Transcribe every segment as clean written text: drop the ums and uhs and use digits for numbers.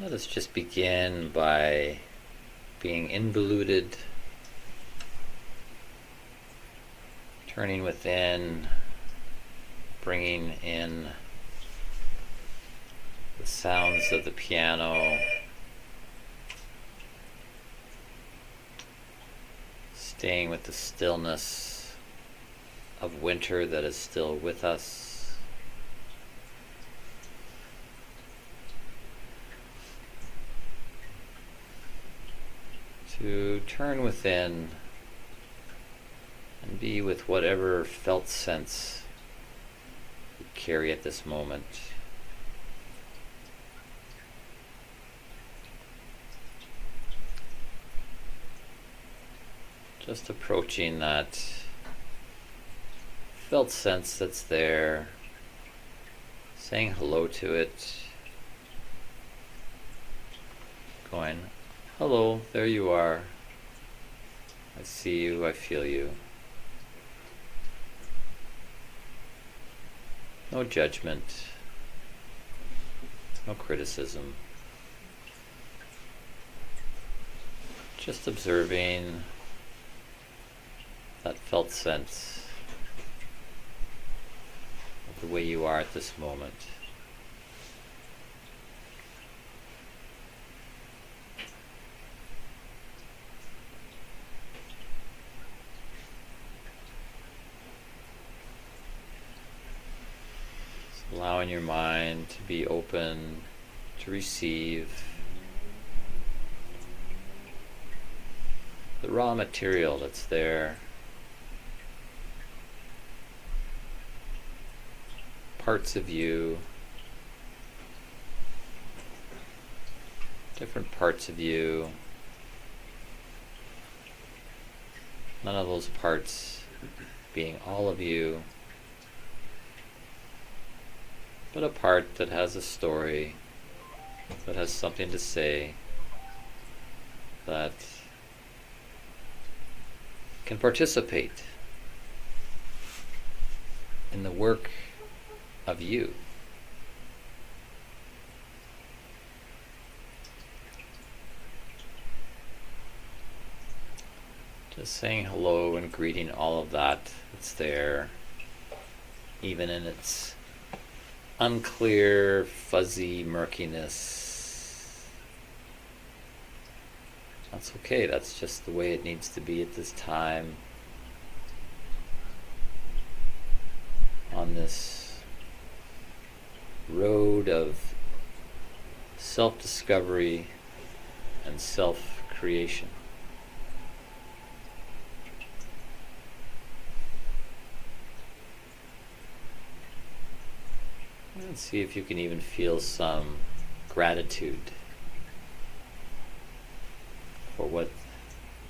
Let us just begin by being involuted, turning within, bringing in the sounds of the piano, staying with the stillness of winter that is still with us. To turn within and be with whatever felt sense you carry at this moment. Just approaching that felt sense that's there, saying hello to it, going, hello, there you are. I see you, I feel you. No judgment, no criticism. Just observing that felt sense of the way you are at this moment. Allowing your mind to be open to receive the raw material that's there. Parts of you, different parts of you, none of those parts being all of you, but a part that has a story, that has something to say, that can participate in the work of you. Just saying hello and greeting all of that that's there, even in its unclear, fuzzy murkiness. That's okay, that's just the way it needs to be at this time on this road of self-discovery and self-creation. And see if you can even feel some gratitude for what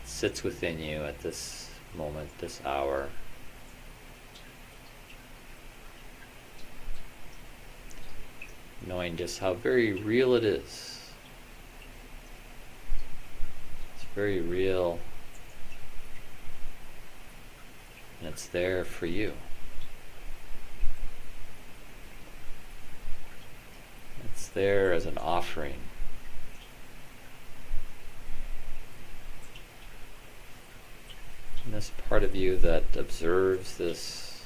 sits within you at this moment, this hour. Knowing just how very real it is. It's very real, and it's there for you. It's there as an offering. And this part of you that observes this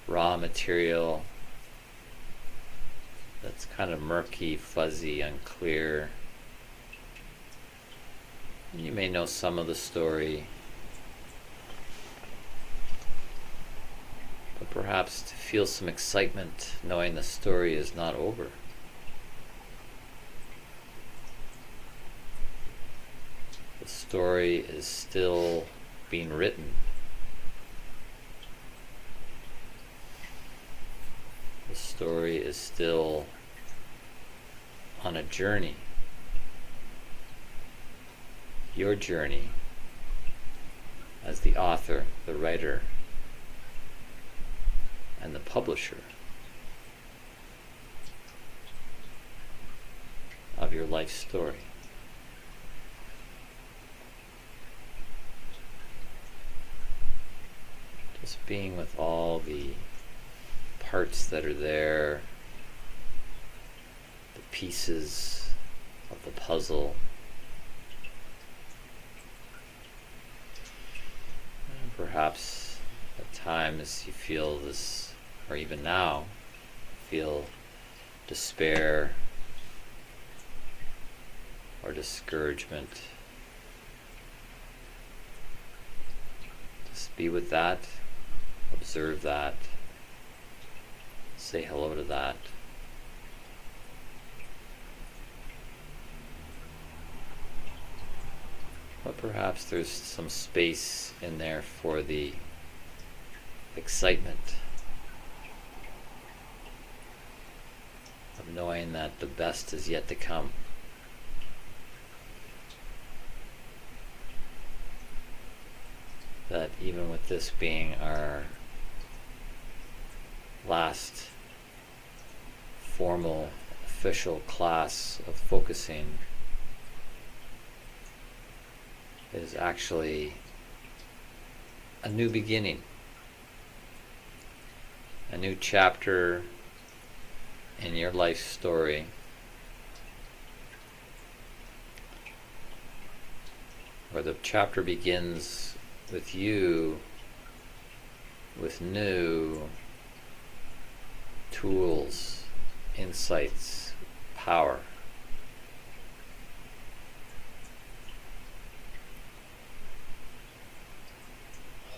raw material that's kind of murky, fuzzy, unclear. And you may know some of the story, but perhaps to feel some excitement knowing the story is not over. The story is still being written. The story is still on a journey. Your journey as the author, the writer, and the publisher of your life story. Just being with all the parts that are there, the pieces of the puzzle. And perhaps at times you feel this, or even now, feel despair or discouragement. Just be with that, observe that, say hello to that. But perhaps there's some space in there for the excitement of knowing that the best is yet to come. That even with this being our last formal, official class of focusing, is actually a new beginning, a new chapter in your life story, where the chapter begins with you with new tools, insights, power.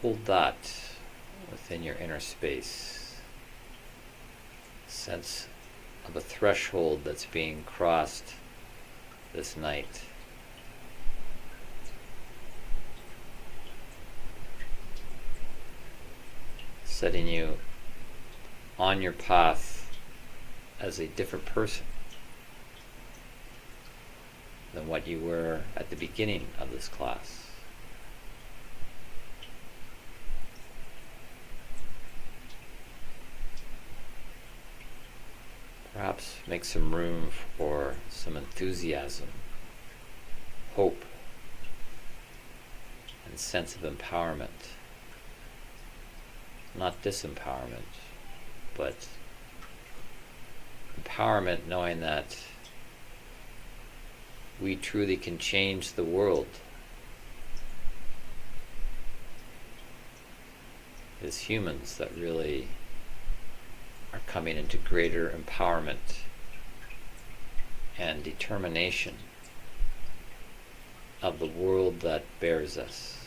Hold that within your inner space. Sense of a threshold that's being crossed this night. Setting you on your path as a different person than what you were at the beginning of this class. Perhaps make some room for some enthusiasm, hope, and sense of empowerment. Not disempowerment, but empowerment, knowing that we truly can change the world. It's humans that really are coming into greater empowerment and determination of the world that bears us.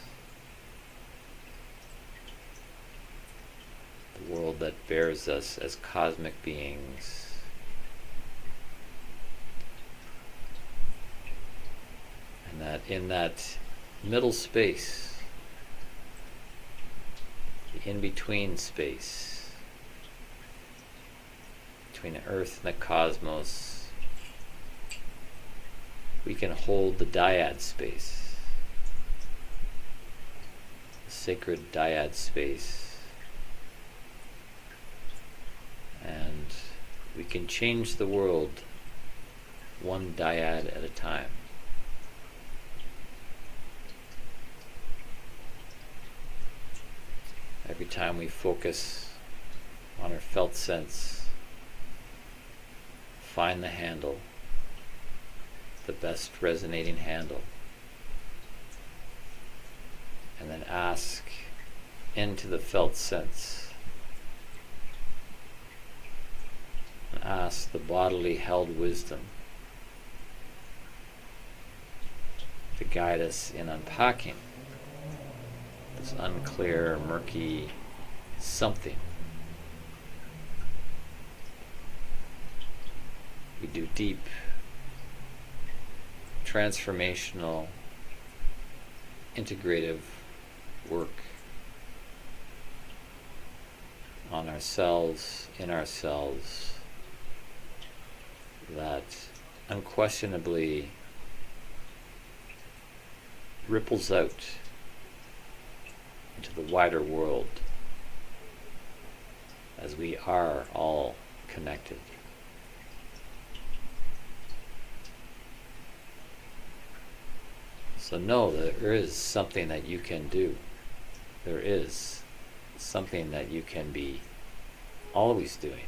The world that bears us as cosmic beings. And that in that middle space, the in-between space, between the earth and the cosmos, we can hold the dyad space, the sacred dyad space, and we can change the world one dyad at a time. Every time we focus on our felt sense, find the handle, the best resonating handle, and then ask into the felt sense, and ask the bodily held wisdom to guide us in unpacking this unclear, murky something. We do deep, transformational, integrative work on ourselves, in ourselves, that unquestionably ripples out into the wider world, as we are all connected. So know that there is something that you can do. There is something that you can be always doing.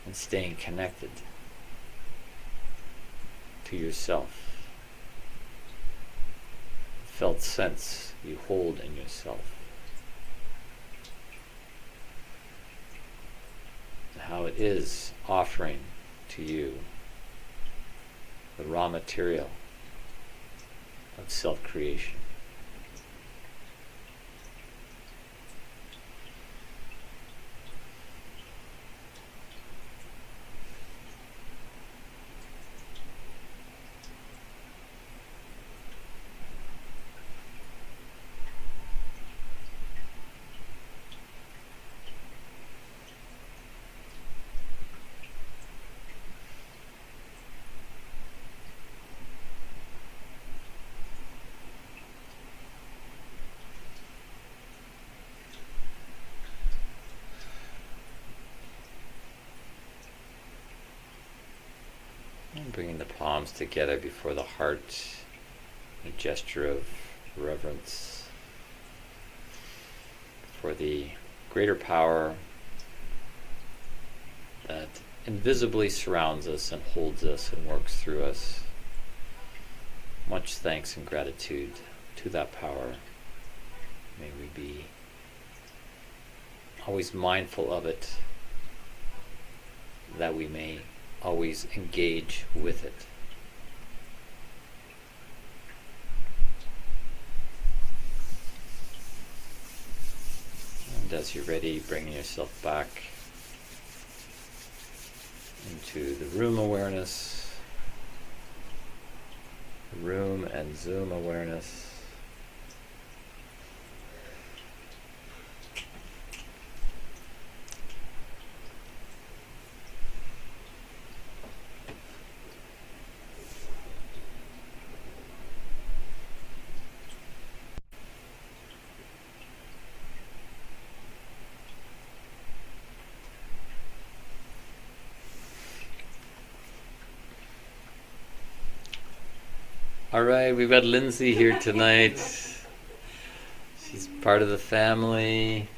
and staying connected to yourself. Felt sense you hold in yourself. How it is offering to you the raw material of self-creation. And bringing the palms together before the heart, a gesture of reverence for the greater power that invisibly surrounds us and holds us and works through us. Much thanks and gratitude to that power. May we be always mindful of it, that we may always engage with it. And as you're ready, bringing yourself back into the room awareness, room and Zoom awareness. All right, we've got Lindsay here tonight. She's part of the family.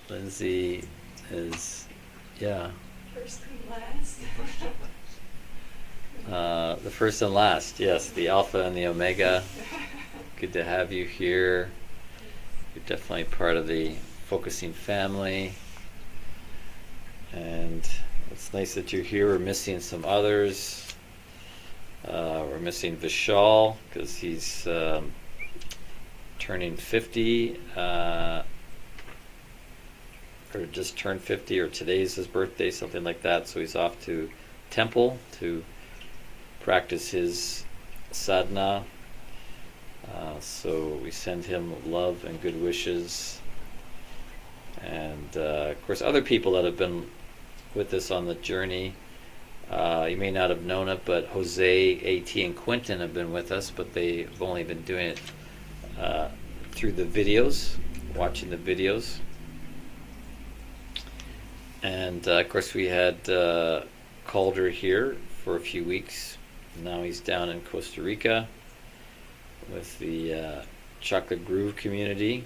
Lindsay is, First and last. the first and last, yes, the Alpha and the Omega. Good to have you here. You're definitely part of the Focusing family. And it's nice that you're here. We're missing some others. We're missing Vishal because he's turning 50, or just turned 50, or today's his birthday, something like that. So he's off to temple to practice his sadhana. So we send him love and good wishes. And of course, other people that have been with us on the journey. You may not have known it, but Jose, AT, and Quentin have been with us, but they've only been doing it through the videos, watching the videos. And of course, we had Calder here for a few weeks. Now he's down in Costa Rica with the Chocolate Groove community.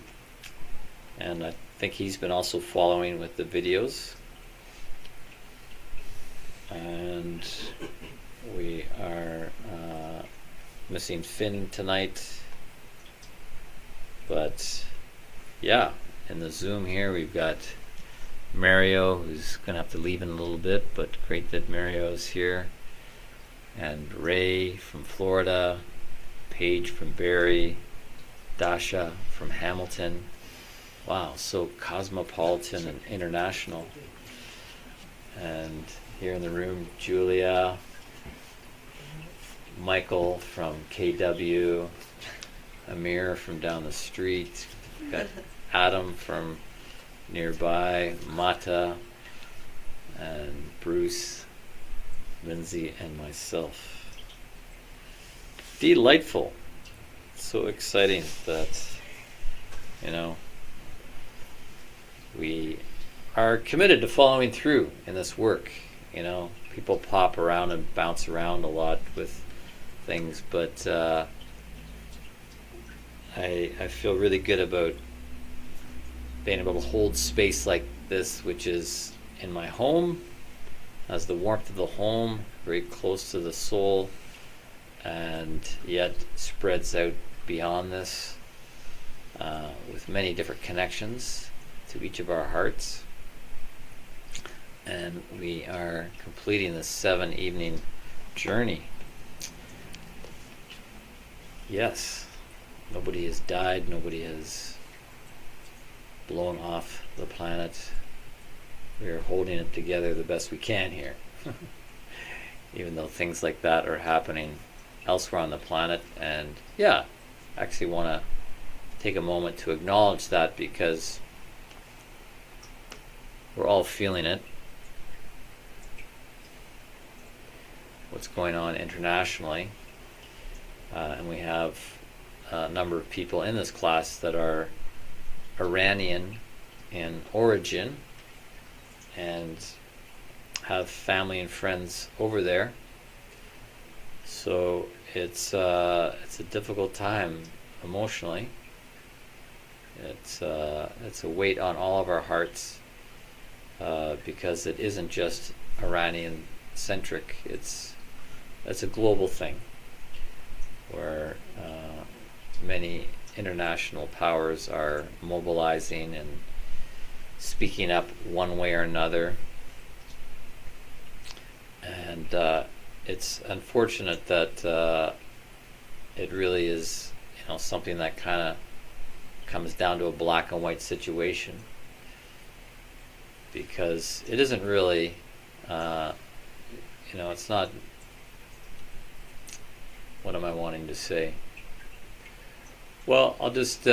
And I think he's been also following with the videos. And we are missing Finn tonight, but yeah, in the Zoom here we've got Mario, who's going to have to leave in a little bit, but great that Mario's here, and Ray from Florida, Paige from Barrie, Dasha from Hamilton. Wow, so cosmopolitan and international. And here in the room, Julia, Michael from KW, Amir from down the street, we've got Adam from nearby, Mata, and Bruce, Lindsay, and myself. Delightful. So exciting that, we are committed to following through in this work. People pop around and bounce around a lot with things, but I feel really good about being able to hold space like this, which is in my home, has the warmth of the home, very close to the soul, and yet spreads out beyond this with many different connections to each of our hearts. And we are completing the 7-evening journey. Yes, nobody has died, nobody has blown off the planet. We are holding it together the best we can here. Even though things like that are happening elsewhere on the planet. And yeah, I actually want to take a moment to acknowledge that, because we're all feeling it. What's going on internationally. And we have a number of people in this class that are Iranian in origin and have family and friends over there. So it's a difficult time emotionally. It's a weight on all of our hearts because it isn't just Iranian centric. It's a global thing where many international powers are mobilizing and speaking up one way or another. And it's unfortunate that it really is, something that kind of comes down to a black and white situation, because it isn't really, it's not. What am I wanting to say? Well, I'll just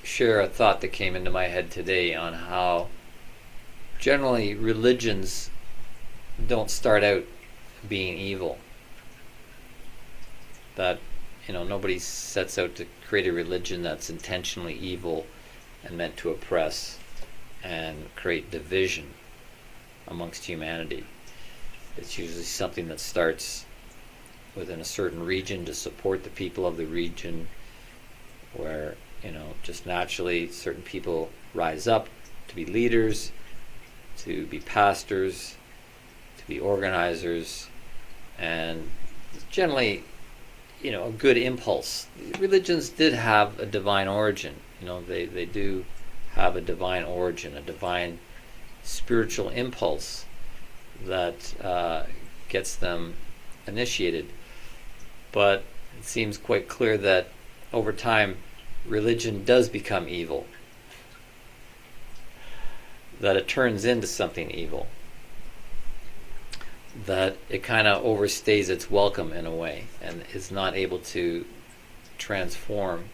share a thought that came into my head today on how generally religions don't start out being evil. That, nobody sets out to create a religion that's intentionally evil and meant to oppress and create division amongst humanity. It's usually something that starts within a certain region to support the people of the region, where, just naturally certain people rise up to be leaders, to be pastors, to be organizers, and generally, a good impulse. Religions did have a divine origin. They do have a divine origin, a divine spiritual impulse that gets them initiated. But it seems quite clear that over time, religion does become evil. That it turns into something evil. That it kind of overstays its welcome in a way and is not able to transform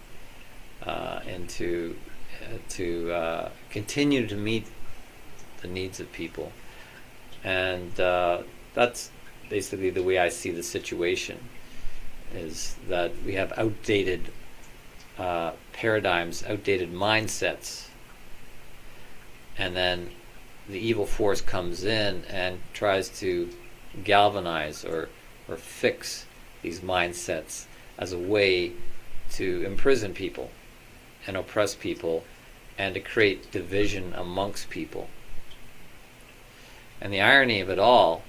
into to continue to meet the needs of people. And that's basically the way I see the situation, is that we have outdated paradigms, outdated mindsets, and then the evil force comes in and tries to galvanize or fix these mindsets as a way to imprison people and oppress people and to create division amongst people. And the irony of it all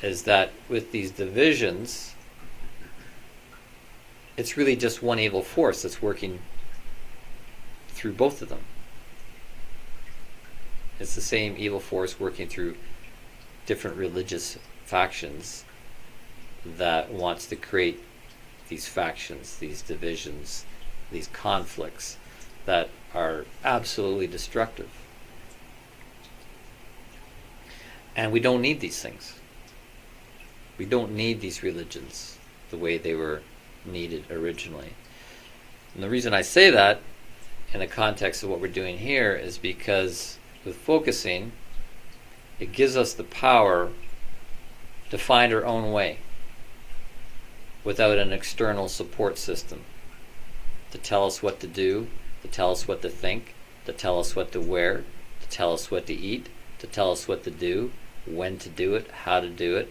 is that with these divisions, it's really just one evil force that's working through both of them. It's the same evil force working through different religious factions that wants to create these factions, these divisions, these conflicts that are absolutely destructive. And we don't need these things. We don't need these religions the way they were needed originally. And the reason I say that in the context of what we're doing here is because with focusing, it gives us the power to find our own way without an external support system to tell us what to do, to tell us what to think, to tell us what to wear, to tell us what to eat, to tell us what to do, when to do it, how to do it.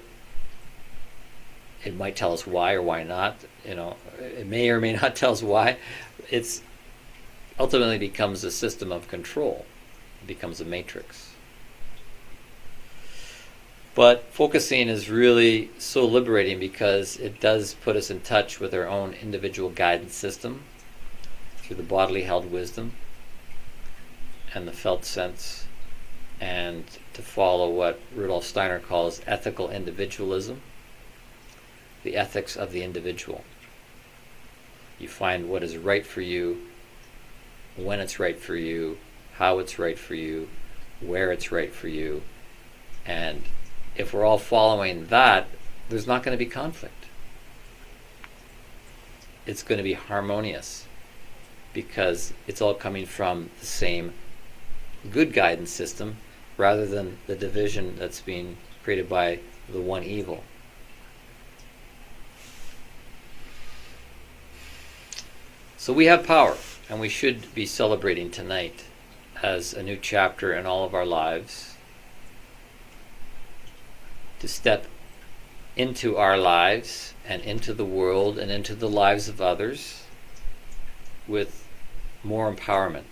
It might tell us why or why not. It may or may not tell us why. It's ultimately becomes a system of control. It becomes a matrix. But focusing is really so liberating because it does put us in touch with our own individual guidance system through the bodily held wisdom and the felt sense, and to follow what Rudolf Steiner calls ethical individualism, the ethics of the individual. You find what is right for you, when it's right for you, how it's right for you, where it's right for you, and if we're all following that, there's not going to be conflict. It's going to be harmonious because it's all coming from the same good guidance system rather than the division that's being created by the one evil. So we have power, and we should be celebrating tonight as a new chapter in all of our lives, to step into our lives and into the world and into the lives of others with more empowerment.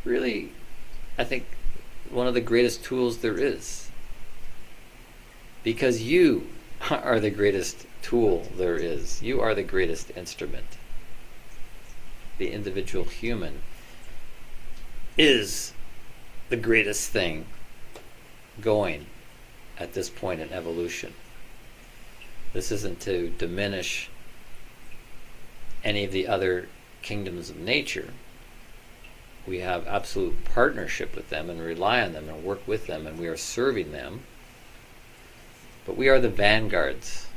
Really, I think one of the greatest tools there is. Because you are the greatest tool there is. You are the greatest instrument. The individual human is the greatest thing going at this point in evolution. This isn't to diminish any of the other kingdoms of nature. We have absolute partnership with them and rely on them and work with them, and we are serving them. But we are the vanguards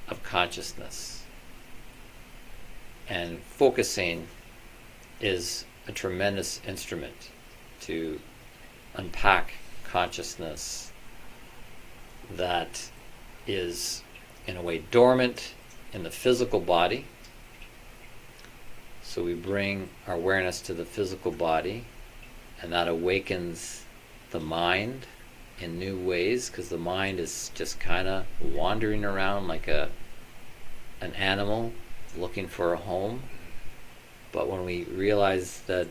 of consciousness. And focusing is a tremendous instrument to unpack consciousness that is, in a way, dormant in the physical body. So we bring our awareness to the physical body, and that awakens the mind in new ways, because the mind is just kind of wandering around like an animal looking for a home. But when we realize that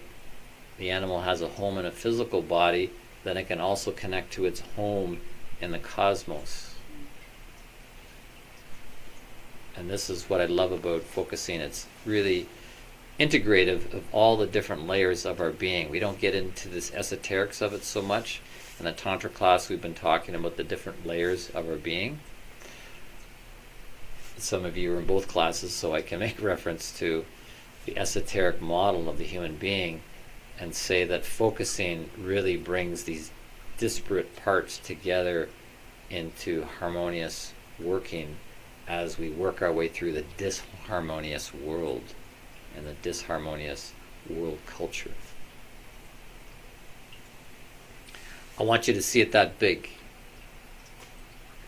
the animal has a home in a physical body, then it can also connect to its home in the cosmos. And this is what I love about focusing. It's really integrative of all the different layers of our being. We don't get into this esoterics of it so much. In the Tantra class, we've been talking about the different layers of our being. Some of you are in both classes, so I can make reference to the esoteric model of the human being and say that focusing really brings these disparate parts together into harmonious working as we work our way through the disharmonious world and the disharmonious world culture. I want you to see it that big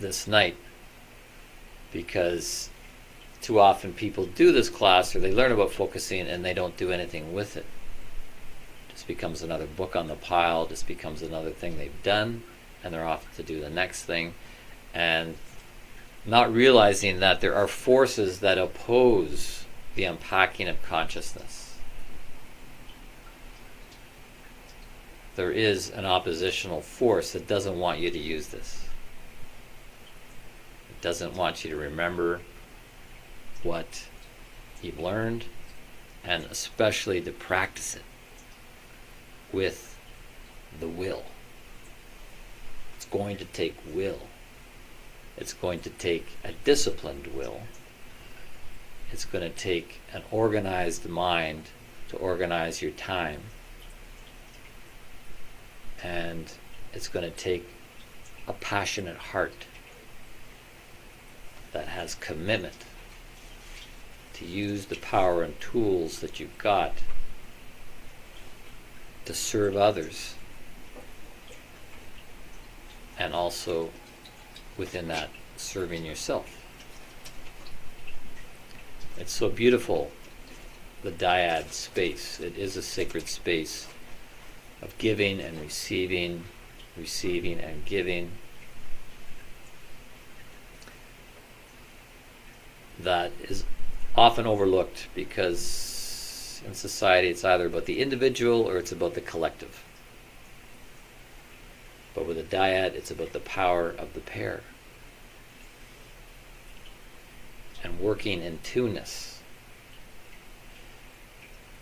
this night, because too often people do this class or they learn about focusing and they don't do anything with it. It just becomes another book on the pile, just becomes another thing they've done, and they're off to do the next thing, and not realizing that there are forces that oppose the unpacking of consciousness. There is an oppositional force that doesn't want you to use this. It doesn't want you to remember what you've learned, and especially to practice it with the will. It's going to take will. It's going to take a disciplined will. It's going to take an organized mind to organize your time. And it's going to take a passionate heart that has commitment to use the power and tools that you've got to serve others, and also within that, serving yourself. It's so beautiful, the dyad space. It is a sacred space of giving and receiving, receiving and giving, that is often overlooked because times in society, it's either about the individual or it's about the collective. But with a dyad, it's about the power of the pair and working in two-ness.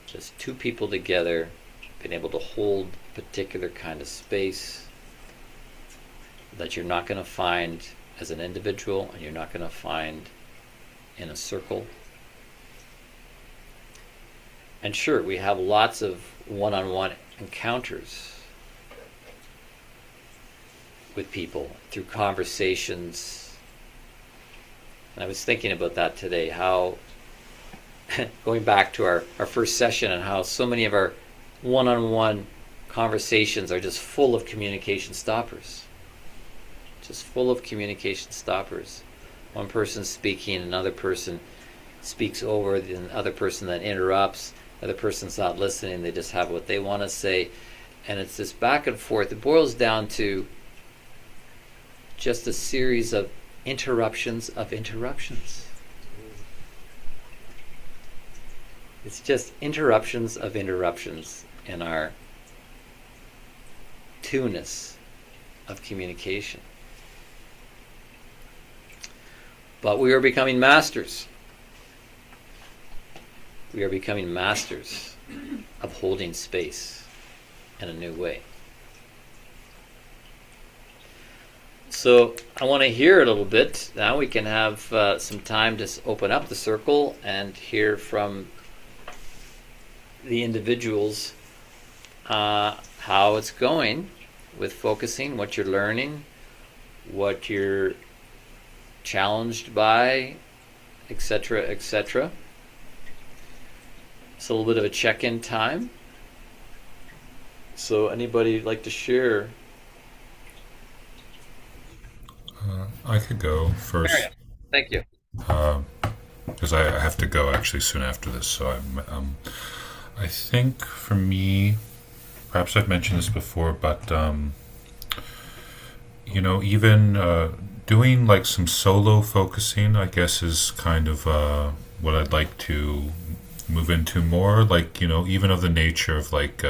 Just two people together, being able to hold a particular kind of space that you're not going to find as an individual and you're not going to find in a circle. And sure, we have lots of one-on-one encounters with people through conversations. And I was thinking about that today, how going back to our first session and how so many of our one-on-one conversations are just full of communication stoppers. Just full of communication stoppers. One person speaking, another person speaks over, the other person then interrupts, the other person's not listening, they just have what they want to say. And it's this back and forth. It boils down to just a series of interruptions of interruptions. It's just interruptions of interruptions in our two-ness of communication. But we are becoming masters. We are becoming masters of holding space in a new way. So I want to hear a little bit. Now we can have some time to open up the circle and hear from the individuals how it's going with focusing, what you're learning, what you're challenged by, etc., etc. It's a little bit of a check-in time. So anybody like to share? I could go first Mariam, thank you. because I have to go actually soon after this. So I think for me, perhaps I've mentioned this before, but even doing like some solo focusing, I guess, is kind of what I'd like to move into more. Like even of the nature of like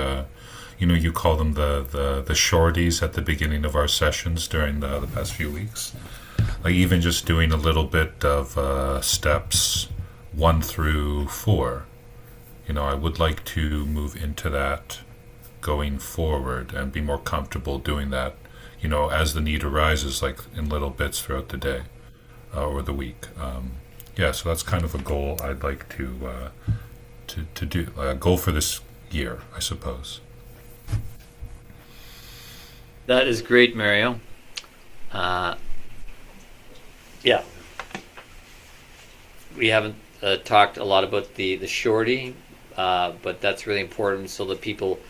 you call them the shorties at the beginning of our sessions during the past few weeks. Like even just doing a little bit of steps 1 through 4. I would like to move into that going forward and be more comfortable doing that, as the need arises, like in little bits throughout the day or the week. Yeah, so that's kind of a goal I'd like to do. A goal for this year, I suppose. That is great, Mario. Yeah, we haven't talked a lot about the shorty, but that's really important so that people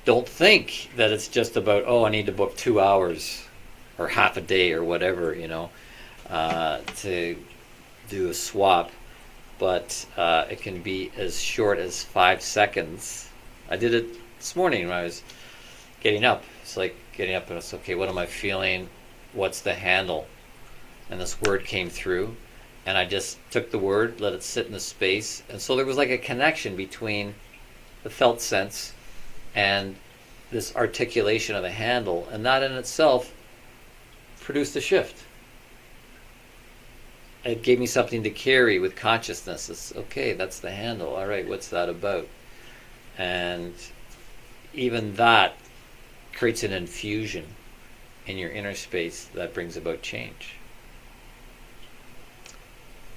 don't think that it's just about, oh, I need to book 2 hours or half a day or whatever, to do a swap. But it can be as short as 5 seconds. I did it this morning when I was getting up. It's like getting up and it's okay, what am I feeling? What's the handle? And this word came through and I just took the word, let it sit in the space. And so there was like a connection between the felt sense and this articulation of a handle, and that in itself produced a shift. It gave me something to carry with consciousness. It's okay, that's the handle. All right, what's that about? And even that creates an infusion in your inner space that brings about change.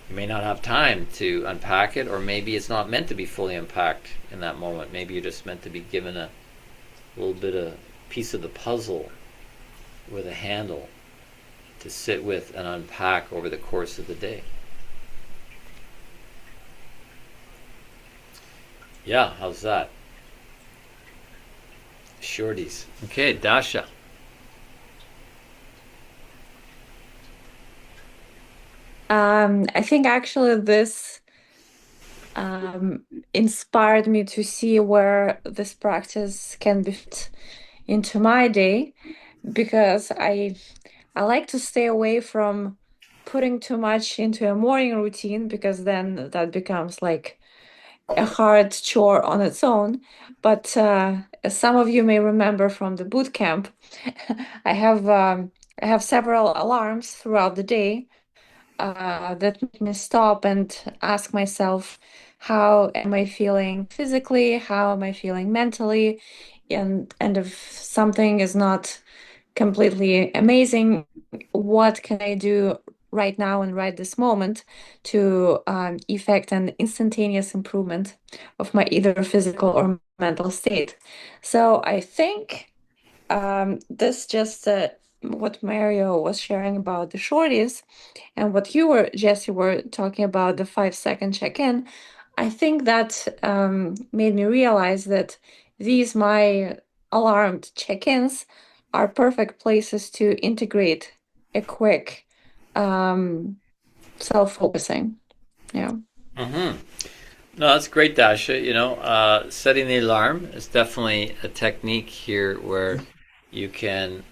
You may not have time to unpack it, or maybe it's not meant to be fully unpacked in that moment. Maybe you're just meant to be given a little bit of piece of the puzzle with a handle to sit with and unpack over the course of the day. Yeah, how's that? Shorties. Okay, Dasha. I think actually this inspired me to see where this practice can be fit into my day, because I like to stay away from putting too much into a morning routine, because then that becomes like a hard chore on its own. But as some of you may remember from the boot camp, I have I have several alarms throughout the day that make me stop and ask myself, how am I feeling physically? How am I feeling mentally? And if something is not completely amazing, what can I do right now and right this moment to effect an instantaneous improvement of my either physical or mental state? So I think this just what Mario was sharing about the shorties and what you were, Jesse, were talking about the 5 second check-in. I think that made me realize that these my alarmed check-ins are perfect places to integrate a quick self-focusing. Yeah. Mm-hmm. No, that's great, Dasha. Setting the alarm is definitely a technique here where you can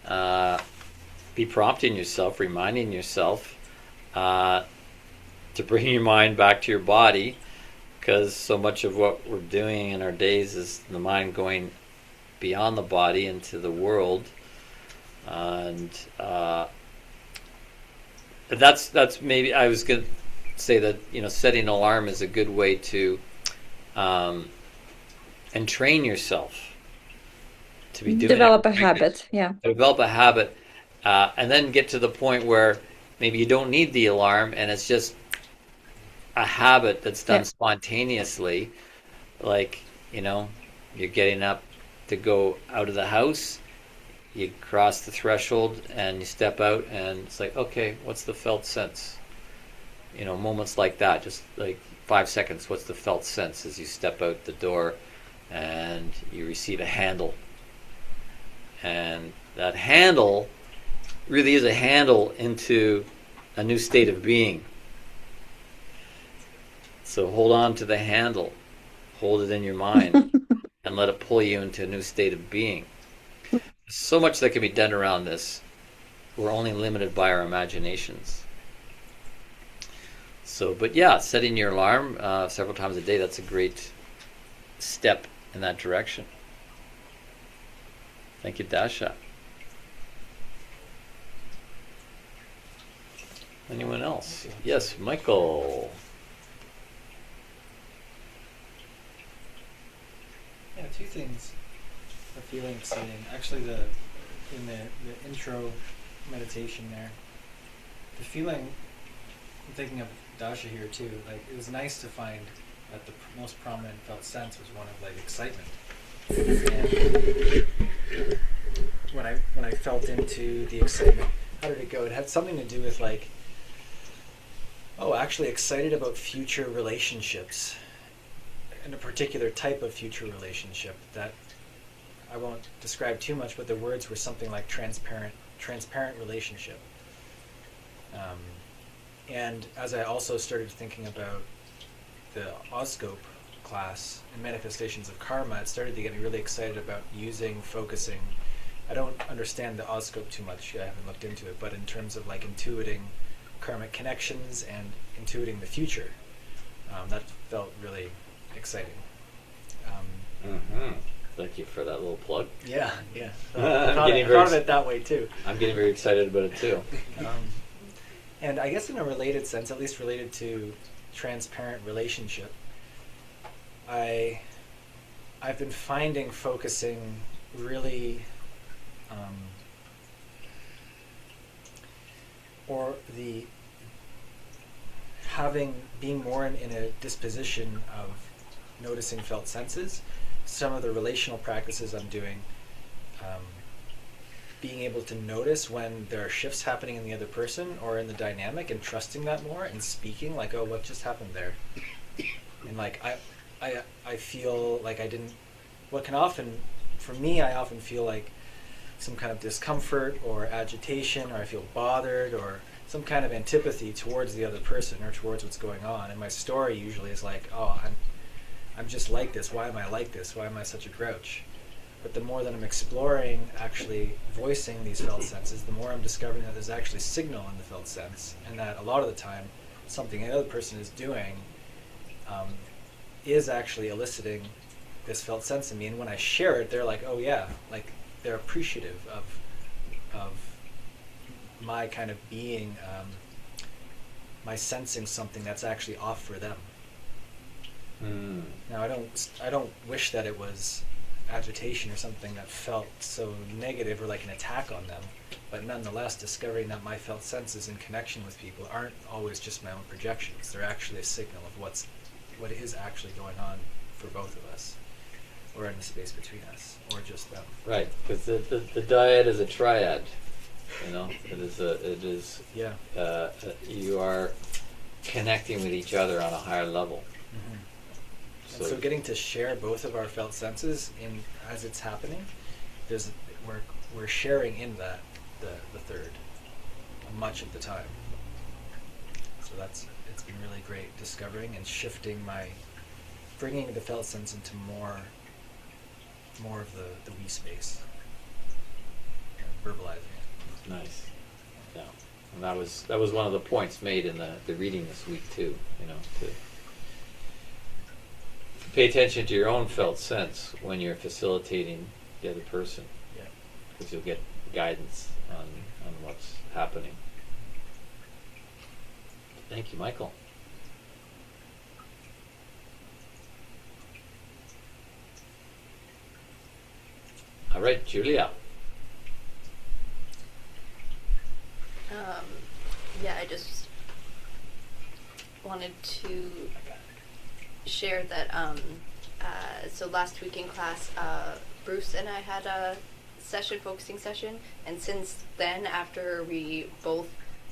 be prompting yourself, reminding yourself uh, to bring your mind back to your body, because so much of what we're doing in our days is the mind going beyond the body into the world, and that's maybe I was going to say that setting an alarm is a good way to um, and train yourself to be doing it. Develop a habit. Yeah. Develop a habit, and then get to the point where maybe you don't need the alarm, and it's just a habit that's done Yeah. spontaneously. Like, you're getting up to go out of the house, you cross the threshold, and you step out, and it's like, okay, what's the felt sense? Moments like that, just like 5 seconds, what's the felt sense as you step out the door and you receive a handle? And that handle really is a handle into a new state of being. So hold on to the handle, hold it in your mind, and let it pull you into a new state of being. So much that can be done around this. We're only limited by our imaginations. So, but yeah, setting your alarm several times a day, that's a great step in that direction. Thank you, Dasha. Anyone else? Yes, Michael. Yeah, two things are feeling exciting. Actually, in the intro meditation there, the feeling, I'm thinking of Dasha here too, like it was nice to find that the most prominent felt sense was one of like excitement. And when I felt into the excitement, how did it go? It had something to do with like, oh, actually excited about future relationships, and a particular type of future relationship that I won't describe too much, but the words were something like transparent relationship. And as I also started thinking about the Oscope class and manifestations of karma, it started to get me really excited about focusing. I don't understand the Oscope too much. I haven't looked into it, but in terms of like intuiting karmic connections and intuiting the future, that felt really exciting. Mm-hmm. Thank you for that little plug. Yeah. I'm I thought of it that way too. I'm getting very excited about it too. And I guess in a related sense, at least related to transparent relationship, I've been finding focusing really, or the being more in a disposition of noticing felt senses. Some of the relational practices I'm doing, being able to notice when there are shifts happening in the other person or in the dynamic, and trusting that more, and speaking like, oh, what just happened there? And like I feel like I didn't, what can often, for me, I often feel like some kind of discomfort or agitation, or I feel bothered, or some kind of antipathy towards the other person or towards what's going on. And my story usually is like, oh, I'm just like this. Why am I like this? Why am I such a grouch? But the more that I'm exploring, actually voicing these felt senses, the more I'm discovering that there's actually signal in the felt sense, and that a lot of the time, something the other person is doing is actually eliciting this felt sense in me. And when I share it, they're like, oh yeah, like they're appreciative of my kind of being, my sensing something that's actually off for them. Mm. Now I don't wish that it was agitation or something that felt so negative or like an attack on them, but nonetheless discovering that my felt senses in connection with people aren't always just my own projections. They're actually a signal of what is actually going on for both of us, or in the space between us, or just them. Right, because the dyad is a triad. You know, it is Yeah. You are connecting with each other on a higher level. Mm-hmm. And so getting to share both of our felt senses in as it's happening, we're sharing in that the third much of the time. So it's been really great discovering and shifting bringing the felt sense into more of the we space, and verbalizing it. Nice. Yeah, and that was one of the points made in the reading this week too. You know, to pay attention to your own felt sense when you're facilitating the other person, Yeah. because you'll get guidance on what's happening. Thank you, Michael. All right, Julia. Yeah, I just wanted to share that so last week in class, Bruce and I had a focusing session, and since then, after we both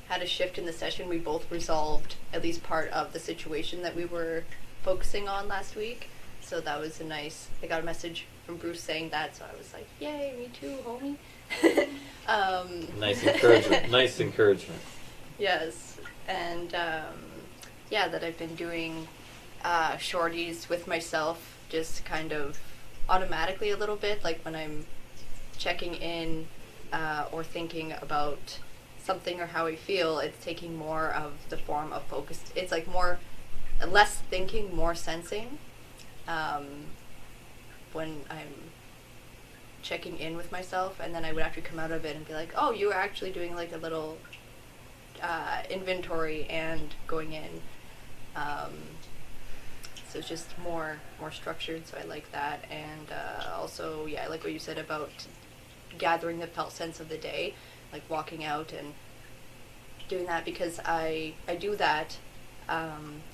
had a shift in the session, we both resolved at least part of the situation that we were focusing on last week. So that was I got a message from Bruce saying that, so I was like, yay, me too, homie. Nice encouragement. Nice encouragement. Yes, and that I've been doing shorties with myself, just kind of automatically a little bit, like when I'm checking in or thinking about something or how I feel, it's taking more of the form of focus. It's like less thinking, more sensing. When I'm checking in with myself, and then I would actually come out of it and be like, oh, you were actually doing like a little inventory and going in. So it's just more structured, so I like that. And also, I like what you said about gathering the felt sense of the day, like walking out and doing that, because I do that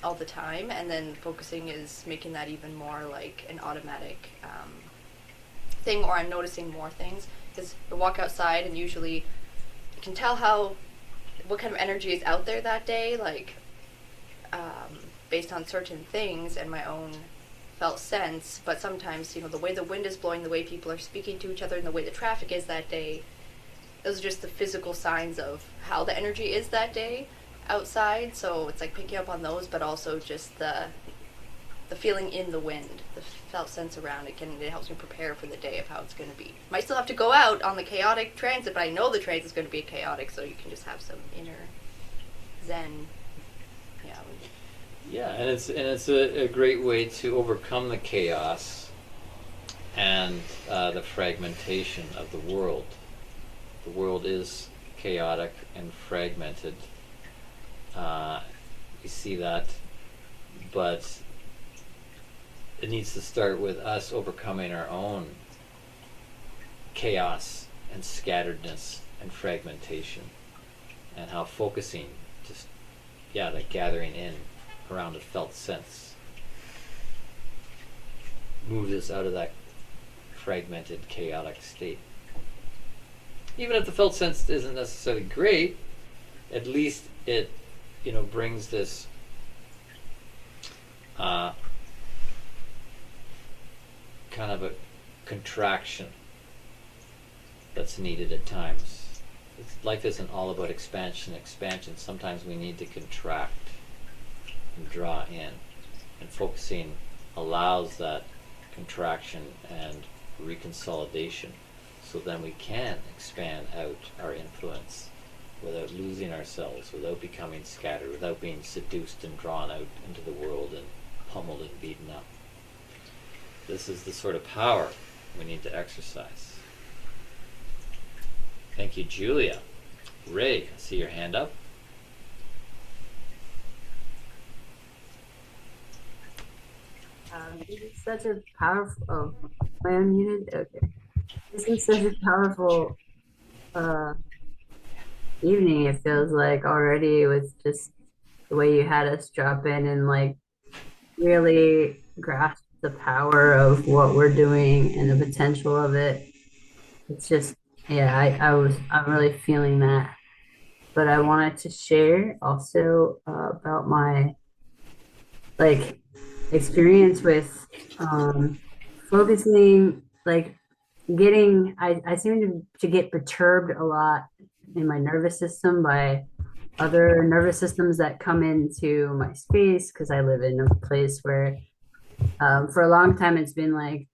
all the time, and then focusing is making that even more like an automatic thing, or I'm noticing more things, because I walk outside and usually I can tell what kind of energy is out there that day, like based on certain things and my own felt sense. But sometimes, the way the wind is blowing, the way people are speaking to each other, and the way the traffic is that day, those are just the physical signs of how the energy is that day outside. So it's like picking up on those, but also just the feeling in the wind, the felt sense around it, it helps me prepare for the day of how it's going to be. Might still have to go out on the chaotic transit, but I know the transit is going to be chaotic, so you can just have some inner zen. Yeah, and it's a great way to overcome the chaos and the fragmentation of the world. The world is chaotic and fragmented. We see that, but it needs to start with us overcoming our own chaos and scatteredness and fragmentation, and how focusing, just that gathering in around a felt sense, moves us out of that fragmented, chaotic state. Even if the felt sense isn't necessarily great, at least it brings this kind of a contraction that's needed at times. Life isn't all about expansion. Sometimes we need to contract and draw in, and focusing allows that contraction and reconsolidation, so then we can expand out our influence without losing ourselves, without becoming scattered, without being seduced and drawn out into the world and pummeled and beaten up. This is the sort of power we need to exercise. Thank you, Julia. Ray, I see your hand up. This is such a powerful. Oh, am I unmuted? Okay. This is such a powerful evening. It feels like already with just the way you had us drop in and like really grasp the power of what we're doing and the potential of it. It's just, yeah, I'm really feeling that. But I wanted to share also about my like experience with focusing, like getting, I seem to get perturbed a lot in my nervous system by other nervous systems that come into my space because I live in a place where for a long time it's been like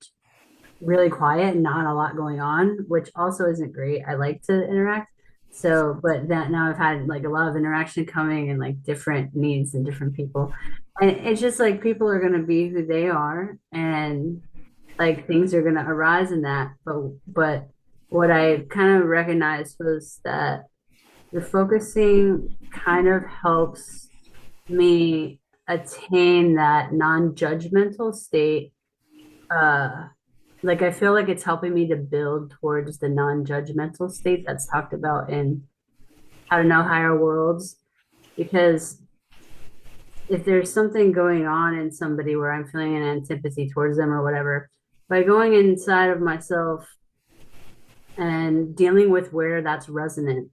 really quiet and not a lot going on, which also isn't great. I like to interact. So, but that now I've had like a lot of interaction coming and like different needs and different people. And it's just like people are going to be who they are and like things are going to arise in that. But what I kind of recognized was that the focusing kind of helps me attain that non-judgmental state. Like I feel like it's helping me to build towards the non-judgmental state that's talked about in How to Know Higher Worlds. Because if there's something going on in somebody where I'm feeling an antipathy towards them or whatever, by going inside of myself and dealing with where that's resonant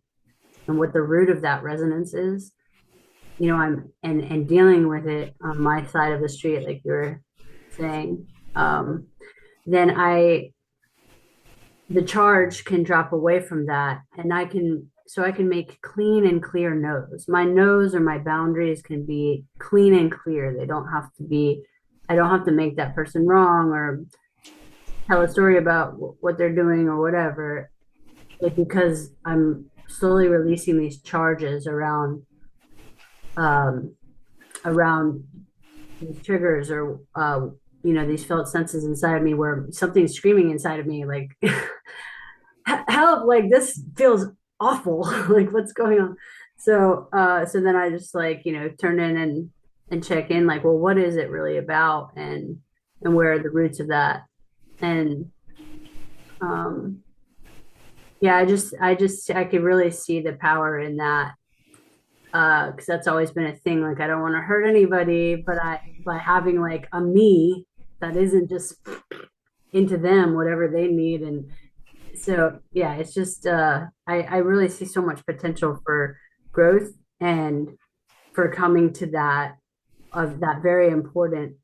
and what the root of that resonance is, you know, and dealing with it on my side of the street, like you were saying, then the charge can drop away from that, and I can make clean and clear no's. My no's or my boundaries can be clean and clear. They don't have to be, I don't have to make that person wrong or tell a story about what they're doing or whatever. It's because I'm slowly releasing these charges around these triggers or you know, these felt senses inside of me where something's screaming inside of me like help, like this feels awful. Like what's going on? So then I just like, you know, turn in and check in like, well, what is it really about and where are the roots of that? And yeah, I could really see the power in that. Because that's always been a thing. Like I don't want to hurt anybody, but by having like a me that isn't just into them, whatever they need. And so, yeah, it's just, I really see so much potential for growth and for coming to that very important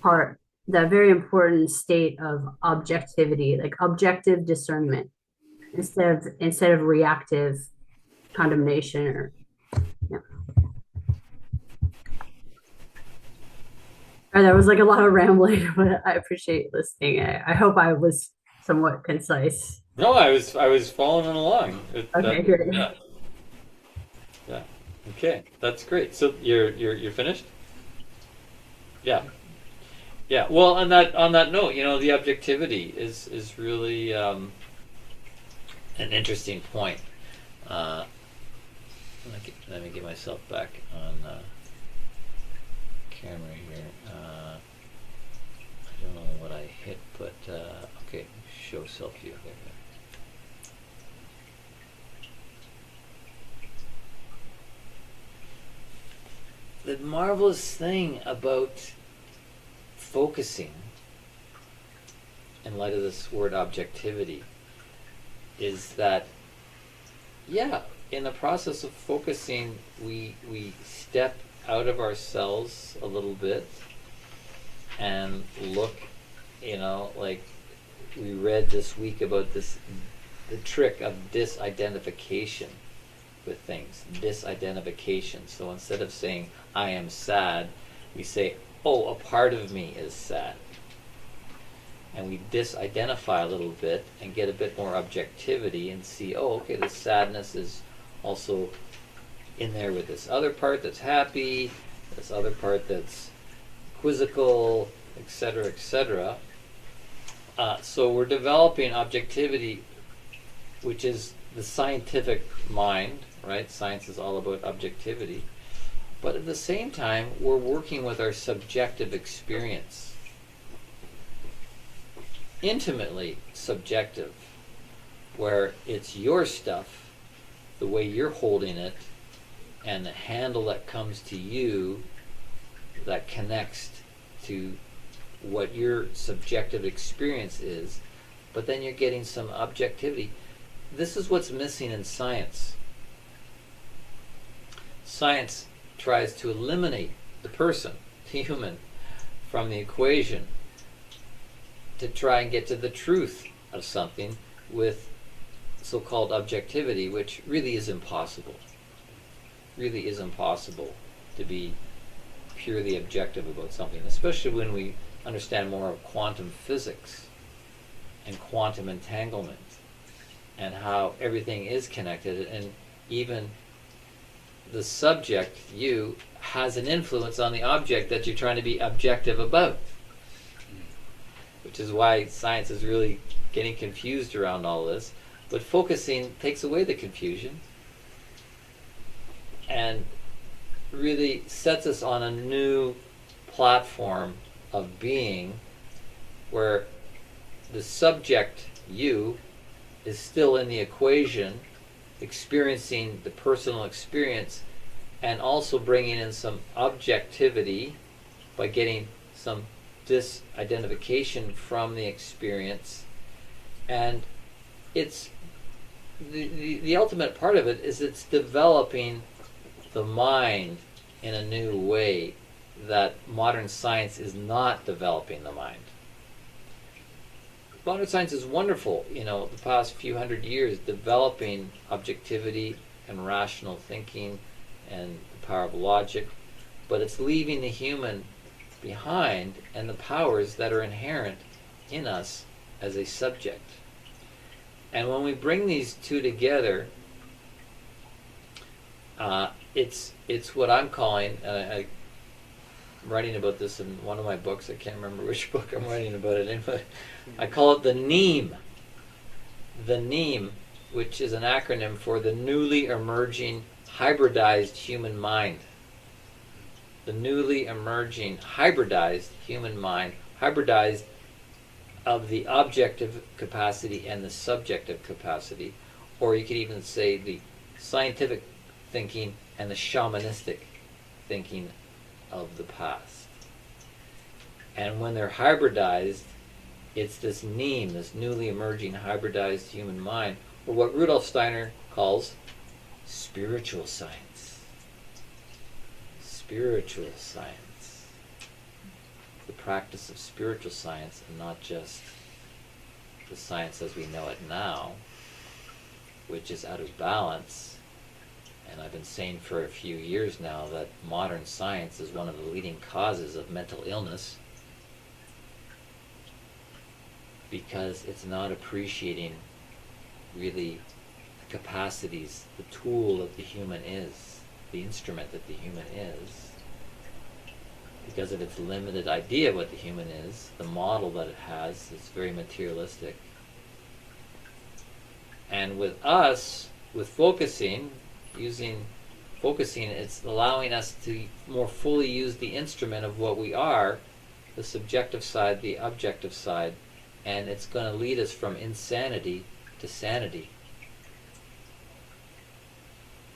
part, that very important state of objectivity, like objective discernment instead of reactive condemnation or yeah. Or that was like a lot of rambling, but I appreciate listening. I hope I was somewhat concise. No, I was following along. Okay, great. Yeah. Okay, that's great. So you're finished? Yeah. Yeah. Well, on that note, you know, the objectivity is really an interesting point. Let me get myself back on camera here. I don't know what I hit, but okay, show self view. The marvelous thing about focusing, in light of this word objectivity, is that, yeah, in the process of focusing, we step out of ourselves a little bit and look, you know, like we read this week about this, the trick of disidentification with things. Disidentification. So instead of saying, I am sad, we say, oh, a part of me is sad. And we disidentify a little bit and get a bit more objectivity and see, oh, okay, this sadness is also in there with this other part that's happy. this other part that's quizzical, etc., etc. So we're developing objectivity, which is the scientific mind, right? Science is all about objectivity. But at the same time, we're working with our subjective experience. Intimately subjective, where it's your stuff, the way you're holding it, and the handle that comes to you that connects to what your subjective experience is, but then you're getting some objectivity. This is what's missing in science. Science tries to eliminate the person, the human, from the equation to try and get to the truth of something with so-called objectivity, which really is impossible. Really is impossible to be purely objective about something, especially when we understand more of quantum physics and quantum entanglement and how everything is connected, and even the subject, you, has an influence on the object that you're trying to be objective about, which is why science is really getting confused around all this. But focusing takes away the confusion and really sets us on a new platform of being where the subject, you, is still in the equation, experiencing the personal experience, and also bringing in some objectivity by getting some disidentification from the experience. And it's the ultimate part of it is it's developing the mind in a new way that modern science is not developing the mind. Modern science is wonderful, the past few hundred years, developing objectivity and rational thinking and the power of logic, but it's leaving the human behind and the powers that are inherent in us as a subject. And when we bring these two together, it's what I'm calling, I'm writing about this in one of my books, I can't remember which book I'm writing about it in, but I call it the NEAM. The NEAM, which is an acronym for the newly emerging hybridized human mind. The newly emerging hybridized human mind, hybridized of the objective capacity and the subjective capacity, or you could even say the scientific thinking and the shamanistic thinking of the past. And when they're hybridized, it's this NEAM, this newly emerging hybridized human mind, or what Rudolf Steiner calls spiritual science. Spiritual science. The practice of spiritual science, and not just the science as we know it now, which is out of balance. And I've been saying for a few years now that modern science is one of the leading causes of mental illness, because it's not appreciating really the capacities, the tool that the human is, the instrument that the human is. Because of its limited idea of what the human is, the model that it has is very materialistic. And with us, with focusing, it's allowing us to more fully use the instrument of what we are, the subjective side, the objective side, and it's going to lead us from insanity to sanity.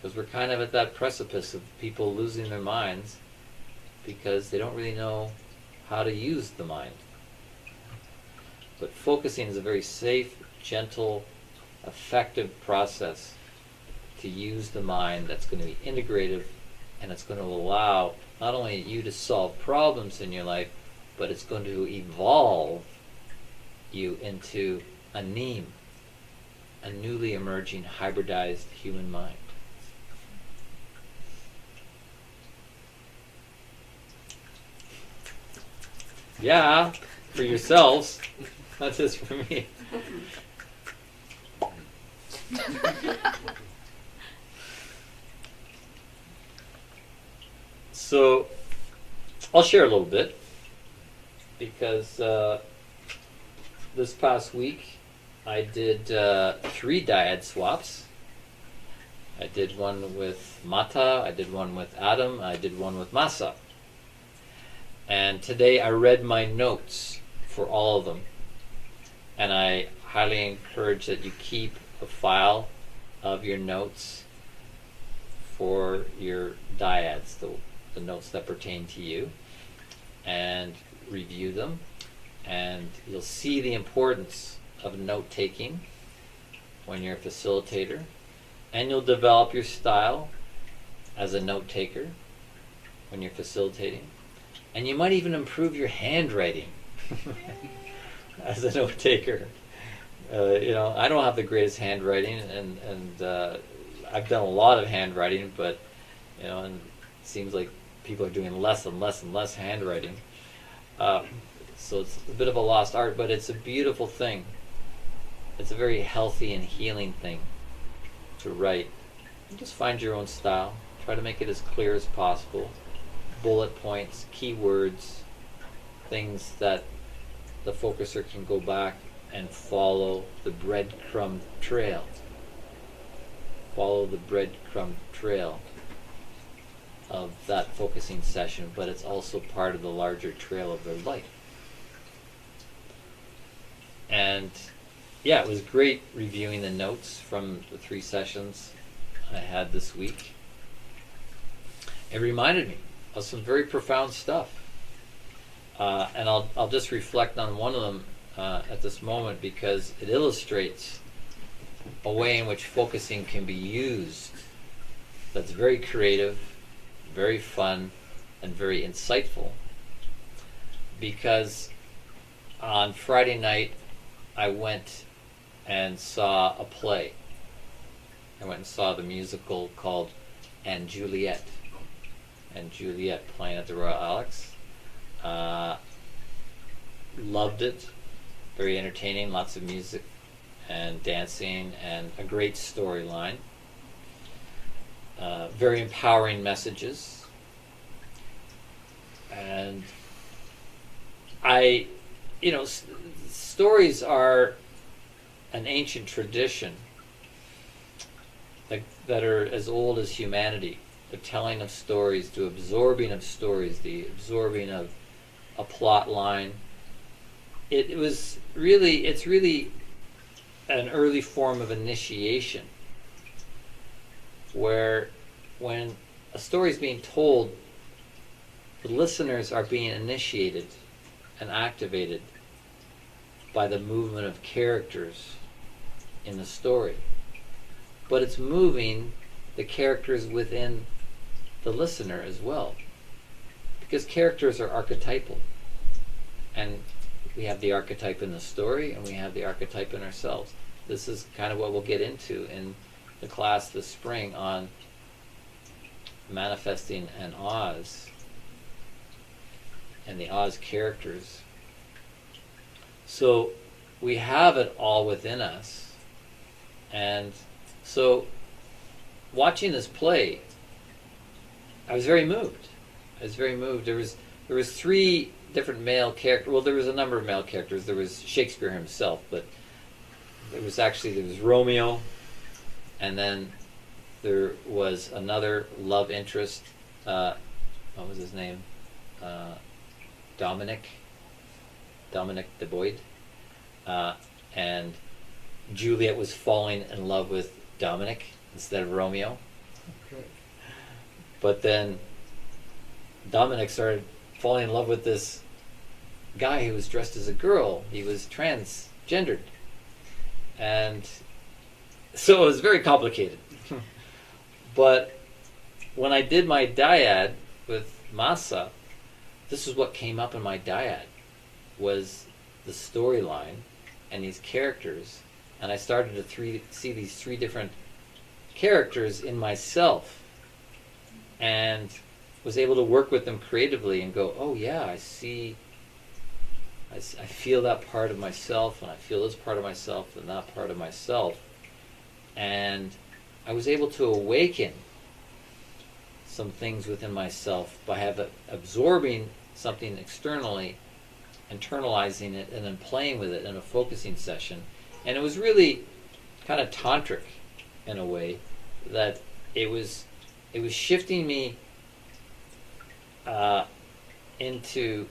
Because we're kind of at that precipice of people losing their minds because they don't really know how to use the mind. But focusing is a very safe, gentle, effective process to use the mind that's going to be integrative, and it's going to allow not only you to solve problems in your life, but it's going to evolve you into a NEAM, a newly emerging hybridized human mind. Yeah, for yourselves, not just for me. So I'll share a little bit because this past week I did 3 dyad swaps. I did one with Mata, I did one with Adam, I did one with Masa. And today I read my notes for all of them. And I highly encourage that you keep a file of your notes for your dyads, the notes that pertain to you, and review them. And you'll see the importance of note taking when you're a facilitator. And you'll develop your style as a note taker when you're facilitating. And you might even improve your handwriting as a note taker. I don't have the greatest handwriting, and I've done a lot of handwriting, but and it seems like people are doing less and less and less handwriting. So it's a bit of a lost art, but it's a beautiful thing. It's a very healthy and healing thing to write. Just find your own style. Try to make it as clear as possible. Bullet points, keywords, things that the focuser can go back and follow the breadcrumb trail. Follow the breadcrumb trail of that focusing session, but it's also part of the larger trail of their life. And yeah, it was great reviewing the notes from the 3 sessions I had this week. It reminded me of some very profound stuff. And I'll just reflect on one of them at this moment because it illustrates a way in which focusing can be used that's very creative, very fun, and very insightful. Because on Friday night, I went and saw a play. I went and saw the musical called And Juliet. And Juliet, playing at the Royal Alex. Loved it. Very entertaining, lots of music and dancing and a great storyline. Very empowering messages. And stories are an ancient tradition that are as old as humanity. The telling of stories, the absorbing of stories, the absorbing of a plot line. It's really an early form of initiation where when a story is being told, the listeners are being initiated and activated by the movement of characters in the story. But it's moving the characters within the listener as well. Because characters are archetypal. And we have the archetype in the story and we have the archetype in ourselves. This is kind of what we'll get into in the class this spring on manifesting an Oz and the Oz characters. So we have it all within us. And so watching this play, I was very moved. There was 3 different male characters. Well, there was a number of male characters. There was Shakespeare himself, but there was Romeo, and then there was another love interest. What was his name? Dominic de Boyd. And Juliet was falling in love with Dominic instead of Romeo. Okay. But then Dominic started falling in love with this guy who was dressed as a girl. He was transgendered. And so it was very complicated. But when I did my dyad with Masa, this is what came up in my dyad, was the storyline and these characters. And I started to see these 3 different characters in myself and was able to work with them creatively and go, oh yeah, I feel that part of myself, and I feel this part of myself and that part of myself. And I was able to awaken some things within myself by absorbing something externally, internalizing it, and then playing with it in a focusing session. And it was really kind of tantric in a way, that it was shifting me into,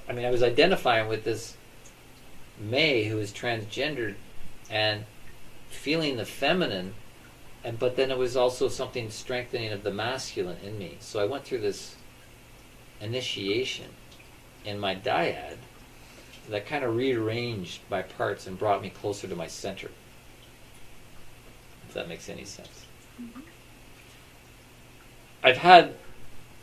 I mean, I was identifying with this May who is transgendered and feeling the feminine, but then it was also something strengthening of the masculine in me. So I went through this initiation in my dyad that kind of rearranged my parts and brought me closer to my center. If that makes any sense. Mm-hmm. I've had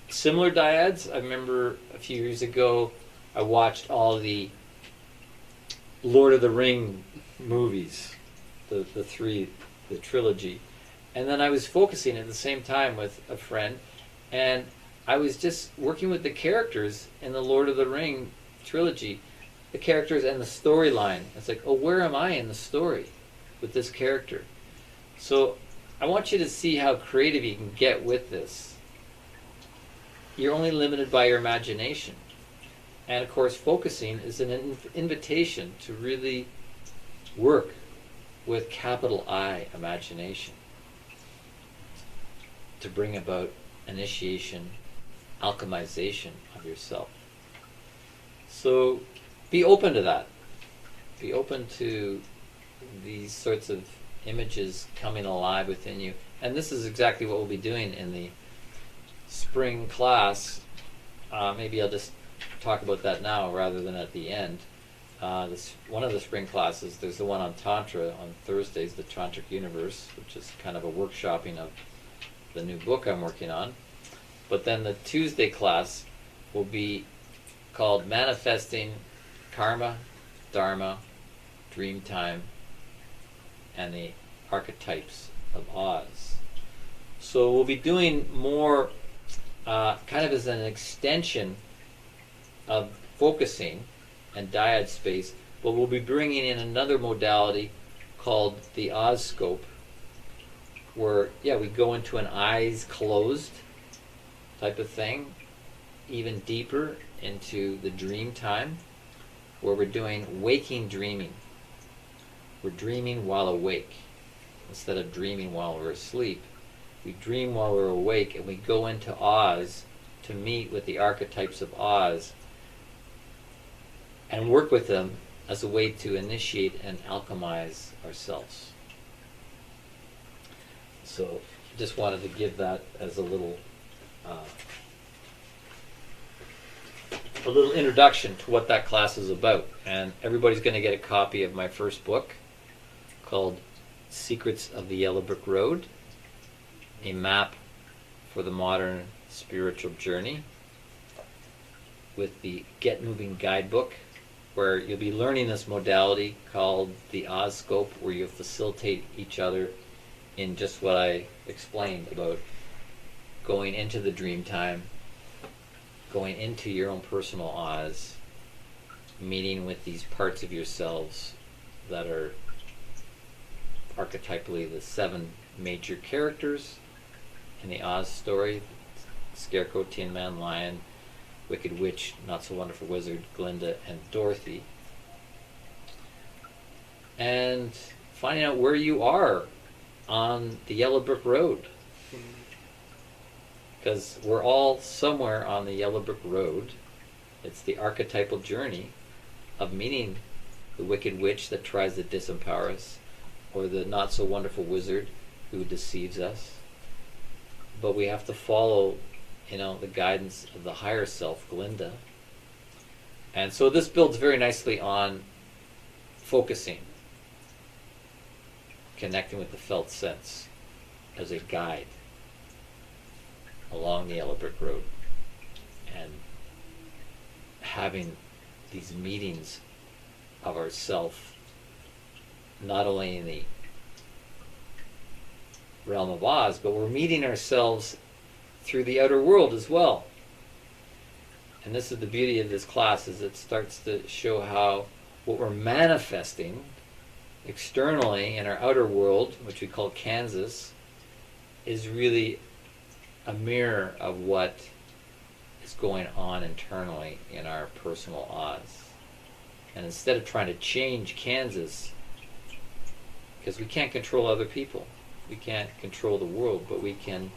similar dyads. I remember a few years ago I watched all the Lord of the Ring movies, the trilogy. And then I was focusing at the same time with a friend, and I was just working with the characters in the Lord of the Ring trilogy, the characters and the storyline. It's like, oh, where am I in the story with this character? So I want you to see how creative you can get with this. You're only limited by your imagination. And of course, focusing is an invitation to really work with capital I imagination to bring about initiation, alchemization of yourself. So be open to that. Be open to these sorts of images coming alive within you. And this is exactly what we'll be doing in the spring class. Maybe I'll just talk about that now rather than at the end. One of the spring classes, there's the one on Tantra on Thursdays, the Tantric Universe, which is kind of a workshopping of the new book I'm working on. But then the Tuesday class will be called Manifesting Karma, Dharma, Dreamtime, and the Archetypes of Oz. So we'll be doing more kind of as an extension of focusing and dyad space, but we'll be bringing in another modality called the Oz scope, where we go into an eyes closed type of thing, even deeper into the dream time, where we're doing waking dreaming. We're dreaming while awake instead of dreaming while we're asleep. We dream while we're awake, and we go into Oz to meet with the archetypes of Oz and work with them as a way to initiate and alchemize ourselves. So just wanted to give that as a little introduction to what that class is about. And everybody's going to get a copy of my first book called Secrets of the Yellow Brick Road, a map for the modern spiritual journey, with the Get Moving guidebook, where you'll be learning this modality called the Oz scope, where you facilitate each other in just what I explained about going into the dream time, going into your own personal Oz, meeting with these parts of yourselves that are archetypally the 7 major characters in the Oz story: Scarecrow, Tin Man, Lion, Wicked Witch, Not So Wonderful Wizard, Glinda, and Dorothy. And finding out where you are on the Yellow Brick Road. Because we're all somewhere on the Yellow Brick Road. It's the archetypal journey of meeting the Wicked Witch that tries to disempower us, or the Not So Wonderful Wizard who deceives us. But we have to follow, the guidance of the higher self, Glinda. And so this builds very nicely on focusing, connecting with the felt sense as a guide along the Yellow Brick Road, and having these meetings of ourself, not only in the realm of Oz, but we're meeting ourselves through the outer world as well. And this is the beauty of this class, is it starts to show how what we're manifesting externally in our outer world, which we call Kansas, is really a mirror of what is going on internally in our personal Oz. And instead of trying to change Kansas, because we can't control other people, we can't control the world, but we can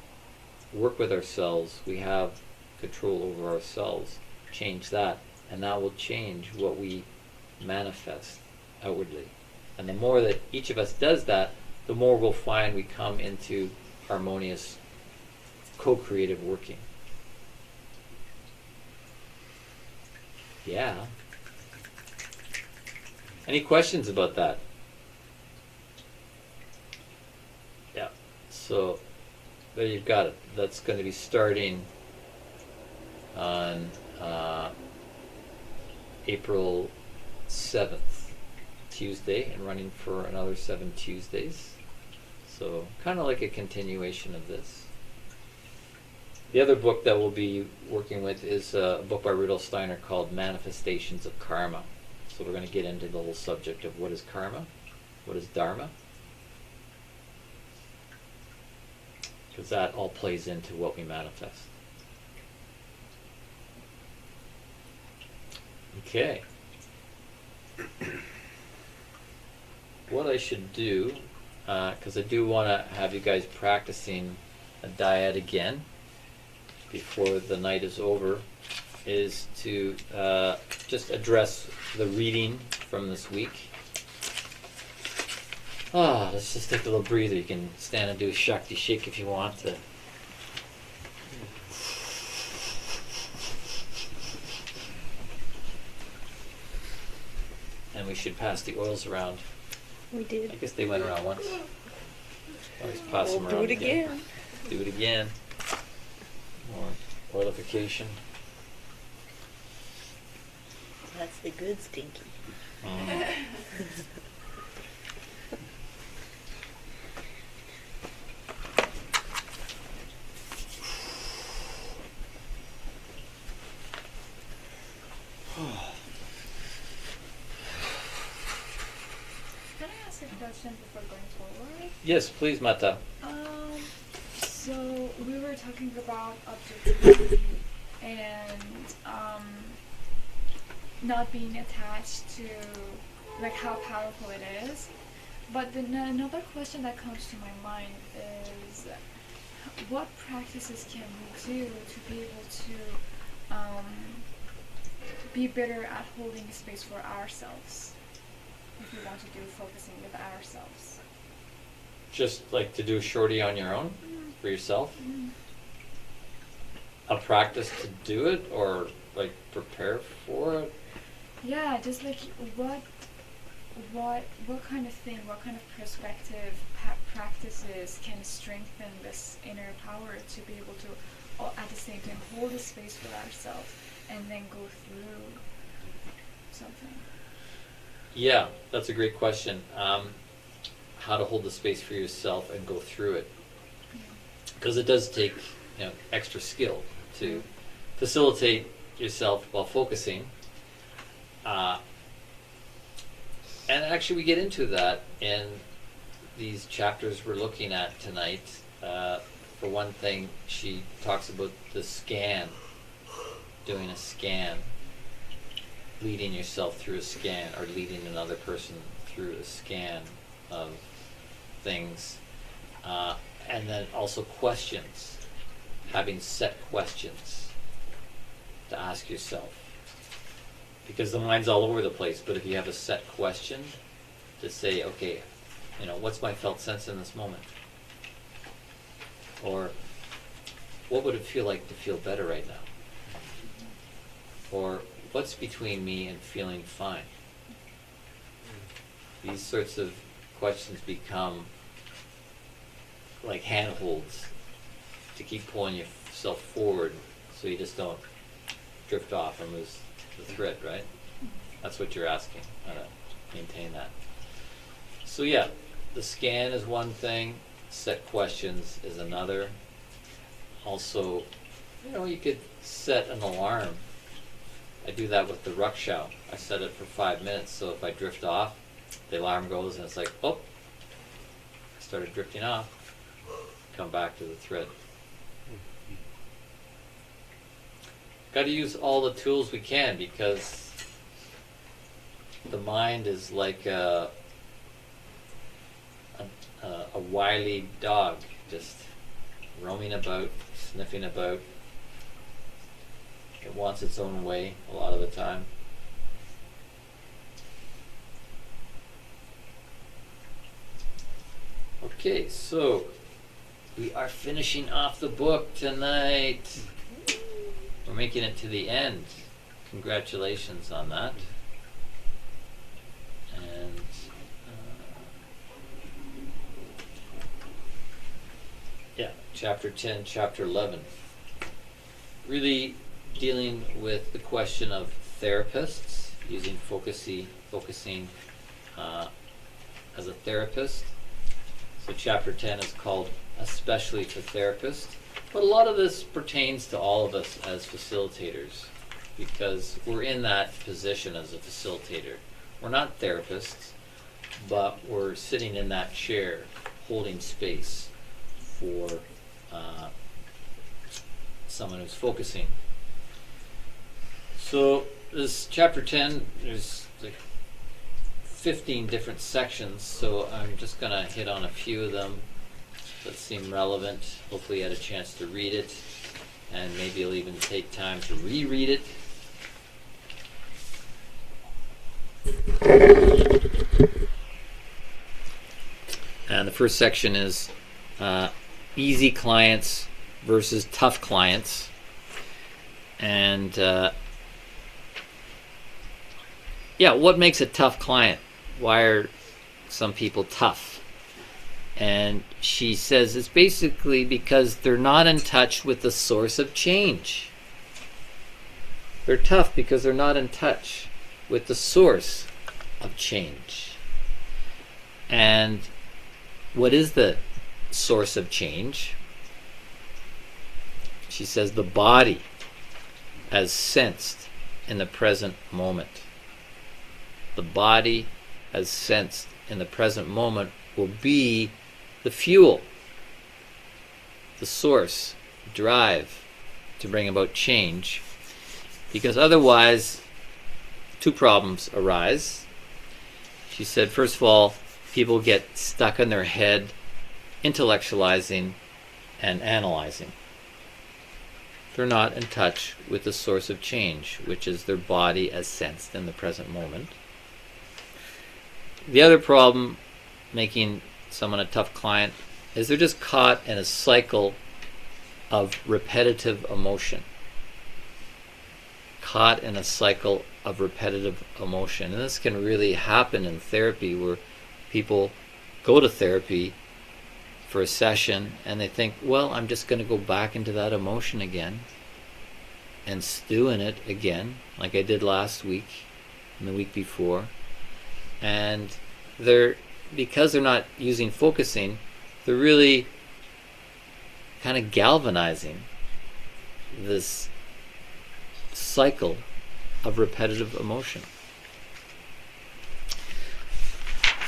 work with ourselves. We have control over ourselves. Change that, and that will change what we manifest outwardly. And the more that each of us does that, the more we'll find we come into harmonious, co-creative working. Yeah. Any questions about that? Yeah. So there you've got it. That's going to be starting on April 7th, Tuesday, and running for another 7 Tuesdays. So kind of like a continuation of this. The other book that we'll be working with is a book by Rudolf Steiner called Manifestations of Karma. So we're going to get into the whole subject of what is karma, what is dharma, because that all plays into what we manifest. Okay. What I should do, because I do want to have you guys practicing a dyad again before the night is over, is to just address the reading from this week. Let's just take a little breather. You can stand and do a Shakti shake if you want to. And we should pass the oils around. We I did. guess they went around once. Always pass them We'll around do it again. Do it again. More oilification. That's the good stinky. Can I ask a question before going forward? Yes, please, Mata. So we were talking about objectivity and not being attached to like how powerful it is. But then another question that comes to my mind is what practices can we do to be able to be better at holding space for ourselves if we want to do focusing with ourselves? Just like to do a shorty on your own for yourself? A practice to do it or like prepare for it? Yeah, just like what kind of thing, what kind of perspective practices can strengthen this inner power to be able to at the same time hold a space for ourselves and then go through something. Yeah, that's a great question. How to hold the space for yourself and go through it. Because it does take, extra skill to facilitate yourself while focusing. And actually we get into that in these chapters we're looking at tonight. For one thing, she talks about the scan, doing a scan, leading yourself through a scan, or leading another person through a scan of things. And then also questions, having set questions to ask yourself. Because the mind's all over the place, but if you have a set question to say, okay, what's my felt sense in this moment? Or what would it feel like to feel better right now? Or what's between me and feeling fine? These sorts of questions become like handholds to keep pulling yourself forward so you just don't drift off and lose the thread, right? That's what you're asking, how to maintain that. So yeah, the scan is one thing, set questions is another. Also, you could set an alarm. I do that with the Rukshow. I set it for 5 minutes, so if I drift off, the alarm goes and it's like, oh, I started drifting off. Come back to the thread. got to use all the tools we can, because the mind is like a wily dog, just roaming about, sniffing about. It wants its own way a lot of the time. Okay, so we are finishing off the book tonight. We're making it to the end. Congratulations on that. And yeah, chapter 10, chapter 11. Really dealing with the question of therapists, using focusing as a therapist. So chapter 10 is called Especially for Therapists. But a lot of this pertains to all of us as facilitators, because we're in that position as a facilitator. We're not therapists, but we're sitting in that chair holding space for someone who's focusing. So this chapter 10, there's like 15 different sections, so I'm just going to hit on a few of them that seem relevant. Hopefully you had a chance to read it, and maybe you'll even take time to reread it. And the first section is easy clients versus tough clients. And yeah, what makes a tough client? Why are some people tough? And she says it's basically because they're not in touch with the source of change. They're tough because they're not in touch with the source of change. And what is the source of change? She says the body as sensed in the present moment. The body as sensed in the present moment will be the fuel, the source, drive to bring about change, because otherwise two problems arise. She said, first of all, people get stuck in their head intellectualizing and analyzing. They're not in touch with the source of change, which is their body as sensed in the present moment. The other problem making someone a tough client is they're just caught in a cycle of repetitive emotion. Caught in a cycle of repetitive emotion. And this can really happen in therapy, where people go to therapy for a session and they think, well, I'm just going to go back into that emotion again and stew in it again, like I did last week and the week before. And because they're not using focusing, they're really kind of galvanizing this cycle of repetitive emotion.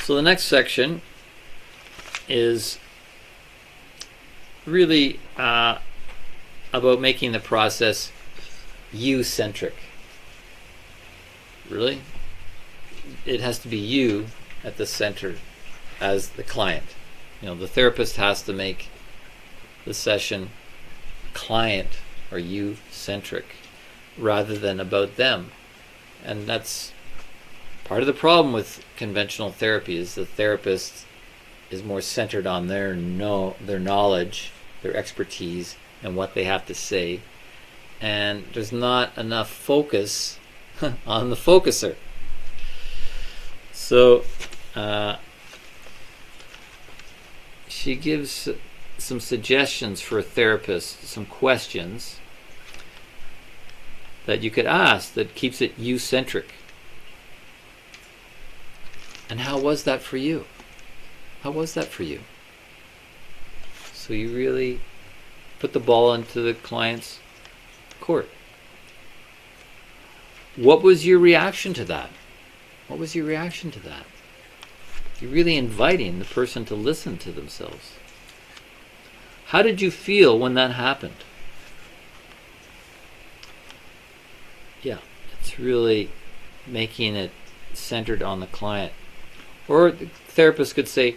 So the next section is really about making the process you-centric. Really? It has to be you at the center as the client. You know, the therapist has to make the session client or you-centric rather than about them. And that's part of the problem with conventional therapy, is the therapist is more centered on their knowledge, their expertise, and what they have to say. And there's not enough focus on the focuser. So she gives some suggestions for a therapist, some questions that you could ask that keeps it you-centric. And how was that for you? How was that for you? So you really put the ball into the client's court. What was your reaction to that? What was your reaction to that? You're really inviting the person to listen to themselves. How did you feel when that happened? Yeah, it's really making it centered on the client. Or the therapist could say,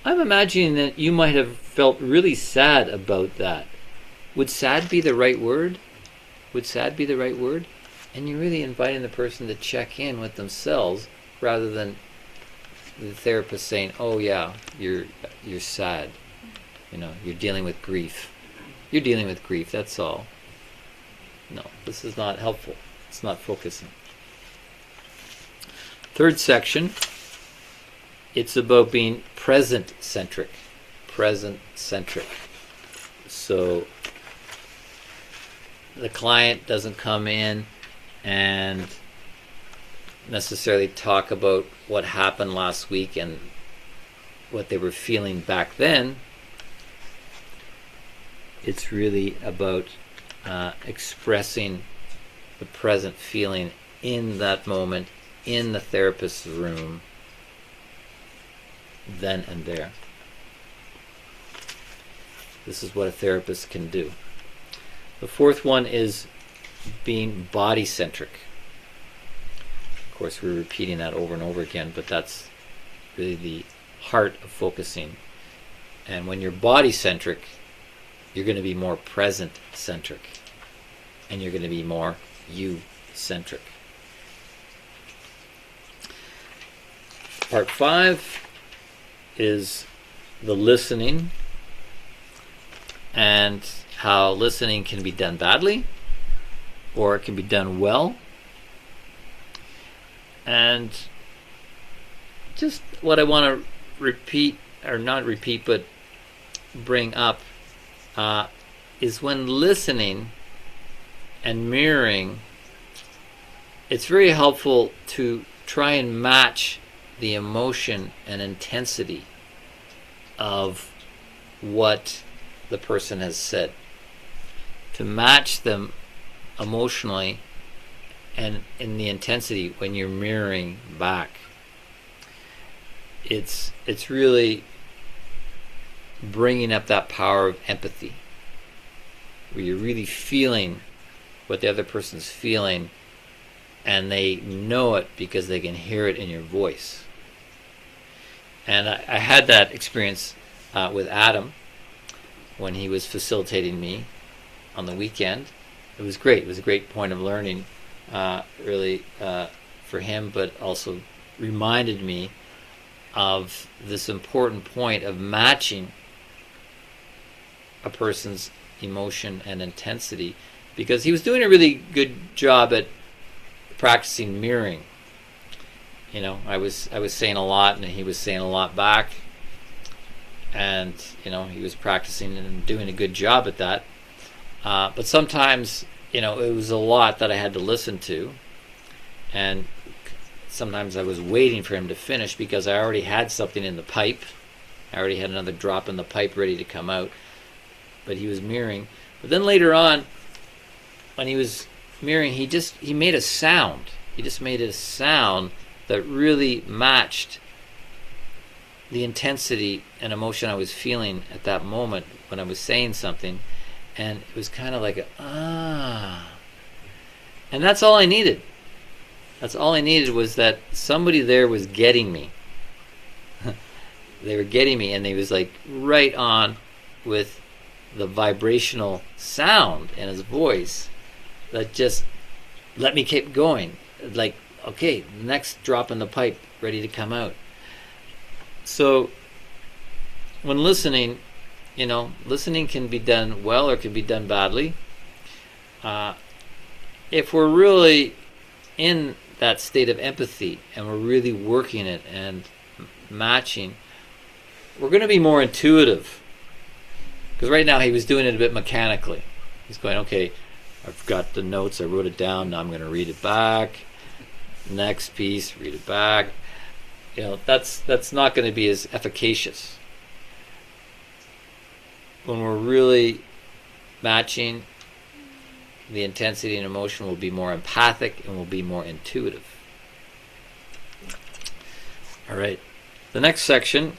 I'm imagining that you might have felt really sad about that. Would sad be the right word? Would sad be the right word? And you're really inviting the person to check in with themselves rather than the therapist saying, oh yeah, you're sad. You know, you're dealing with grief. You're dealing with grief, that's all. No, this is not helpful. It's not focusing. Third section, it's about being present-centric. Present-centric. So the client doesn't come in and necessarily talk about what happened last week and what they were feeling back then. It's really about expressing the present feeling in that moment, in the therapist's room, then and there. This is what a therapist can do. The fourth one is being body-centric. Of course, we're repeating that over and over again, but that's really the heart of focusing. And when you're body-centric, you're going to be more present-centric. And you're going to be more you-centric. Part 5 is the listening, and how listening can be done badly or it can be done well. And just what I want to repeat, or not repeat, but bring up is when listening and mirroring, it's very helpful to try and match the emotion and intensity of what the person has said. To match them emotionally and in the intensity when you're mirroring back. It's really bringing up that power of empathy, where you're really feeling what the other person's feeling, and they know it because they can hear it in your voice. And I had that experience with Adam when he was facilitating me on the weekend. It was great. It was a great point of learning, really, for him, but also reminded me of this important point of matching a person's emotion and intensity, because he was doing a really good job at practicing mirroring. You know, I was saying a lot and he was saying a lot back, and you know, he was practicing and doing a good job at that. But sometimes, you know, it was a lot that I had to listen to, and sometimes I was waiting for him to finish because I already had something in the pipe. I already had another drop in the pipe ready to come out, but he was mirroring. But then later on, when he was mirroring, he made a sound. He just made a sound that really matched the intensity and emotion I was feeling at that moment when I was saying something. And it was kind of like and that's all I needed. That's all I needed, was that somebody there was getting me. They were getting me, and they was like right on with the vibrational sound in his voice that just let me keep going. Like, okay, next drop in the pipe, ready to come out. So when listening, you know, listening can be done well or can be done badly. If we're really in that state of empathy and we're really working it and matching, we're going to be more intuitive. Because right now he was doing it a bit mechanically. He's going, okay, I've got the notes, I wrote it down, now I'm going to read it back. Next piece, read it back. You know, that's not going to be as efficacious. When we're really matching, the intensity and emotion will be more empathic and will be more intuitive. All right. The next section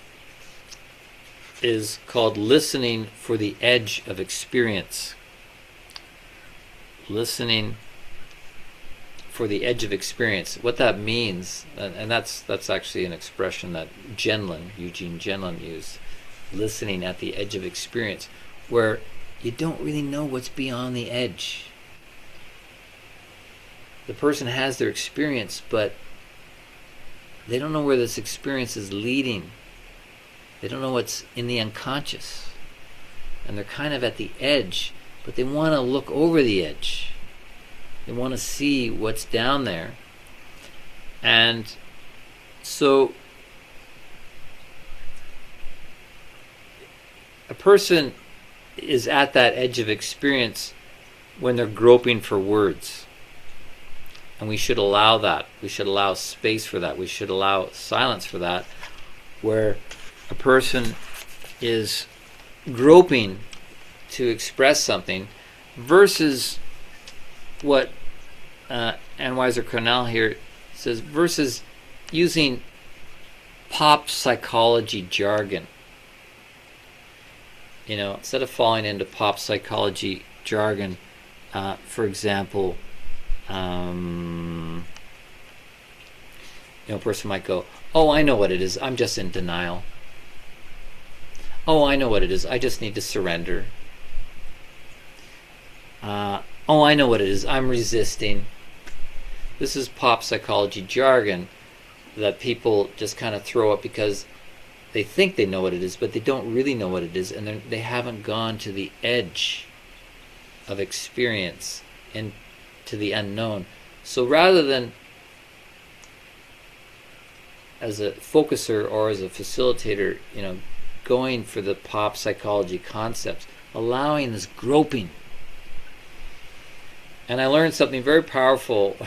is called listening for the edge of experience. Listening for the edge of experience. What that means, and that's actually an expression that Eugene Genlin used, listening at the edge of experience, where you don't really know what's beyond the edge. The person has their experience, but they don't know where this experience is leading. They don't know what's in the unconscious. And they're kind of at the edge, but they want to look over the edge. They want to see what's down there. And so a person is at that edge of experience when they're groping for words. And we should allow that. We should allow space for that. We should allow silence for that, where a person is groping to express something versus what Ann Weiser Cornell here says, versus using pop psychology jargon. You know, instead of falling into pop psychology jargon, for example, a person might go, "Oh, I know what it is. I'm just in denial. Oh, I know what it is. I just need to surrender. Oh, I know what it is. I'm resisting." This is pop psychology jargon that people just kind of throw up because they think they know what it is, but they don't really know what it is, and they haven't gone to the edge of experience and to the unknown. So rather than as a focuser or as a facilitator, going for the pop psychology concepts, allowing this groping. And I learned something very powerful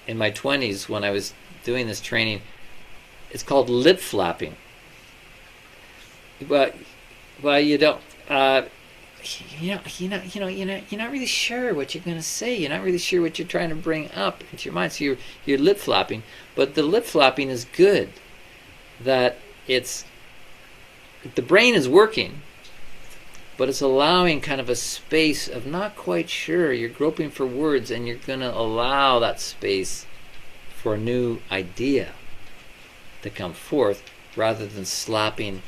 in my 20s when I was doing this training. It's called lip flapping. But you don't. You're not really sure what you're going to say. You're not really sure what you're trying to bring up into your mind. So you're lip flapping. But the lip flapping is good. That the brain is working, but it's allowing kind of a space of not quite sure. You're groping for words, and you're going to allow that space for a new idea to come forth, rather than slapping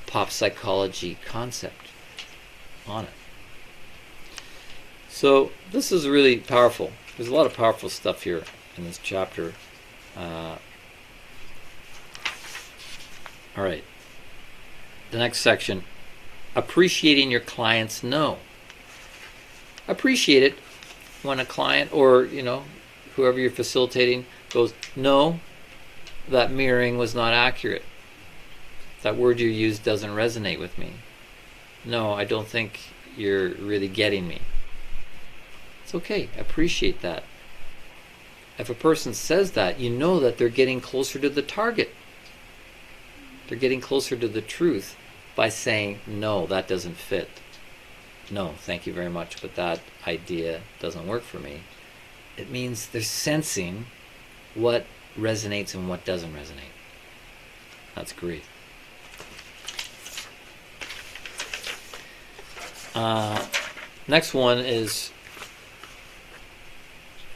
pop psychology concept on it. So this is really powerful. There's a lot of powerful stuff here in this chapter. All right. The next section, appreciating your client's no. Appreciate it when a client or, whoever you're facilitating goes, "No, that mirroring was not accurate. That word you used doesn't resonate with me. No, I don't think you're really getting me." It's okay. Appreciate that. If a person says that, you know that they're getting closer to the target. They're getting closer to the truth by saying, "No, that doesn't fit. No, thank you very much, but that idea doesn't work for me." It means they're sensing what resonates and what doesn't resonate. That's great. Next one is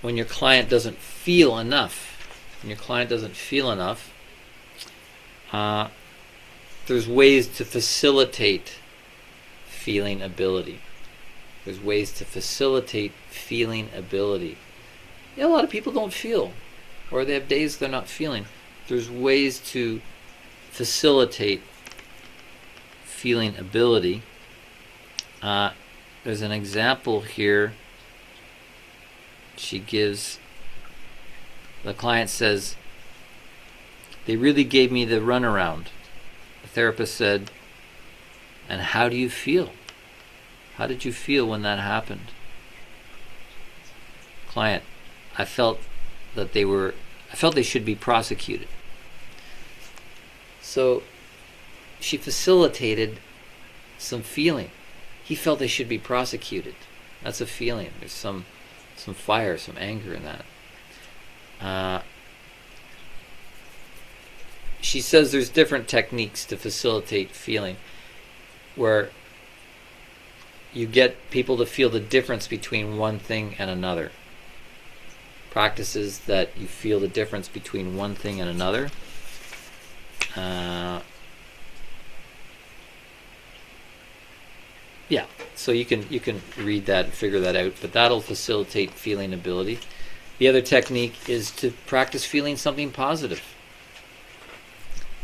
when your client doesn't feel enough. When your client doesn't feel enough, there's ways to facilitate feeling ability. There's ways to facilitate feeling ability. A lot of people don't feel, or they have days they're not feeling. There's ways to facilitate feeling ability. There's an example here. She gives, the client says, "They really gave me the runaround." The therapist said, "And how do you feel? How did you feel when that happened?" Client, I felt they should be prosecuted. So she facilitated some feeling. He felt they should be prosecuted. That's a feeling. There's some fire, some anger in that. She says there's different techniques to facilitate feeling, where you get people to feel the difference between one thing and another. practices that you feel the difference between one thing and another. Yeah, so you can read that and figure that out, but that'll facilitate feeling ability. The other technique is to practice feeling something positive.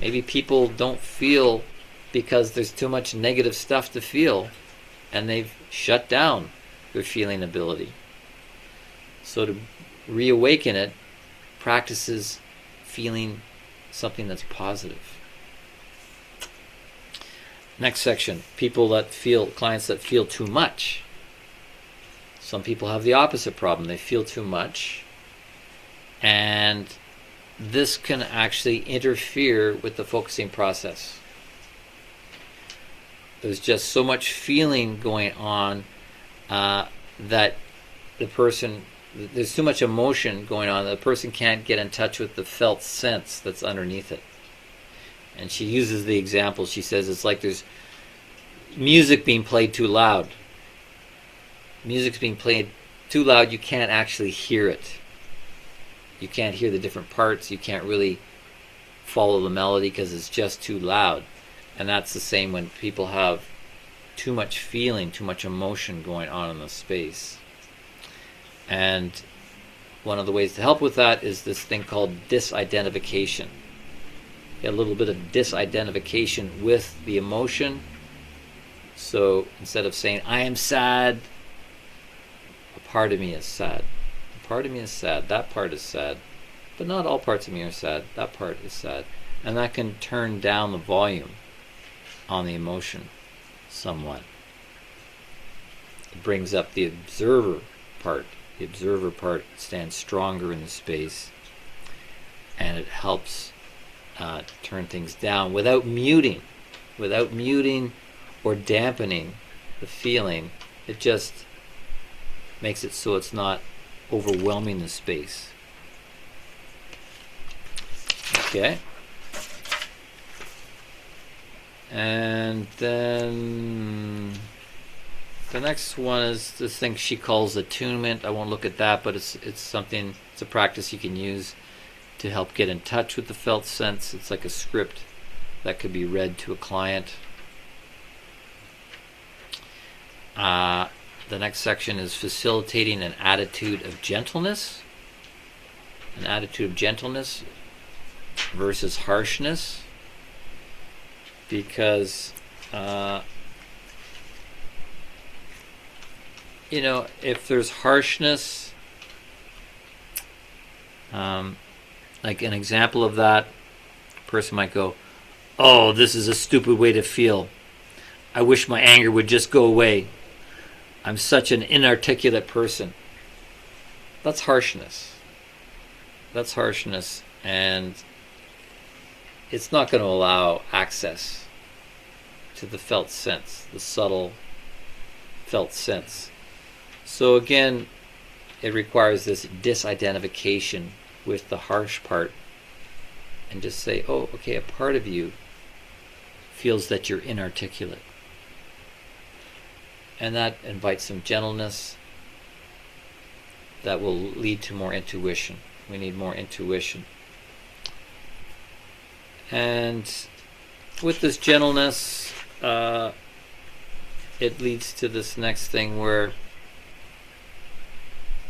Maybe people don't feel because there's too much negative stuff to feel, and they've shut down their feeling ability. So to reawaken it, practices feeling something that's positive. Next section, clients that feel too much. Some people have the opposite problem. They feel too much, and this can actually interfere with the focusing process. There's just so much feeling going on that there's too much emotion going on that the person can't get in touch with the felt sense that's underneath it. And she uses the example, she says it's like there's music being played too loud. Music's being played too loud, you can't actually hear it. You can't hear the different parts, you can't really follow the melody because it's just too loud. And that's the same when people have too much feeling, too much emotion going on in the space. And one of the ways to help with that is this thing called disidentification. Get a little bit of disidentification with the emotion. So instead of saying, I am sad, a part of me is sad. A part of me is sad. That part is sad. But not all parts of me are sad. That part is sad. And that can turn down the volume on the emotion somewhat. It brings up the observer part. The observer part stands stronger in the space, and it helps turn things down without muting or dampening the feeling. It just makes it so it's not overwhelming the space. Okay. And then the next one is this thing she calls attunement. I won't look at that, but it's a practice you can use to help get in touch with the felt sense. It's like a script that could be read to a client. The next section is facilitating an attitude of gentleness. An attitude of gentleness versus harshness. Because, if there's harshness, like an example of that, a person might go, oh, this is a stupid way to feel. I wish my anger would just go away. I'm such an inarticulate person. That's harshness. That's harshness, and it's not going to allow access to the felt sense, the subtle felt sense. So again, it requires this disidentification with the harsh part, and just say, oh, okay, a part of you feels that you're inarticulate. And that invites some gentleness that will lead to more intuition. We need more intuition. And with this gentleness, it leads to this next thing where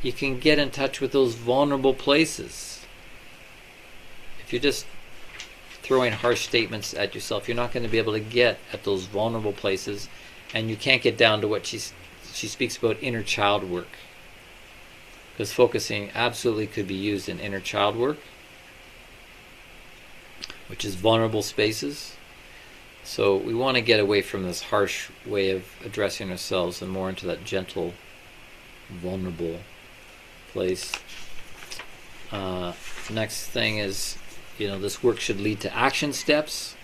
you can get in touch with those vulnerable places. If you're just throwing harsh statements at yourself, you're not going to be able to get at those vulnerable places, and you can't get down to what she speaks about inner child work. Because focusing absolutely could be used in inner child work, which is vulnerable spaces. So we want to get away from this harsh way of addressing ourselves and more into that gentle, vulnerable place. Next thing is, this work should lead to action steps.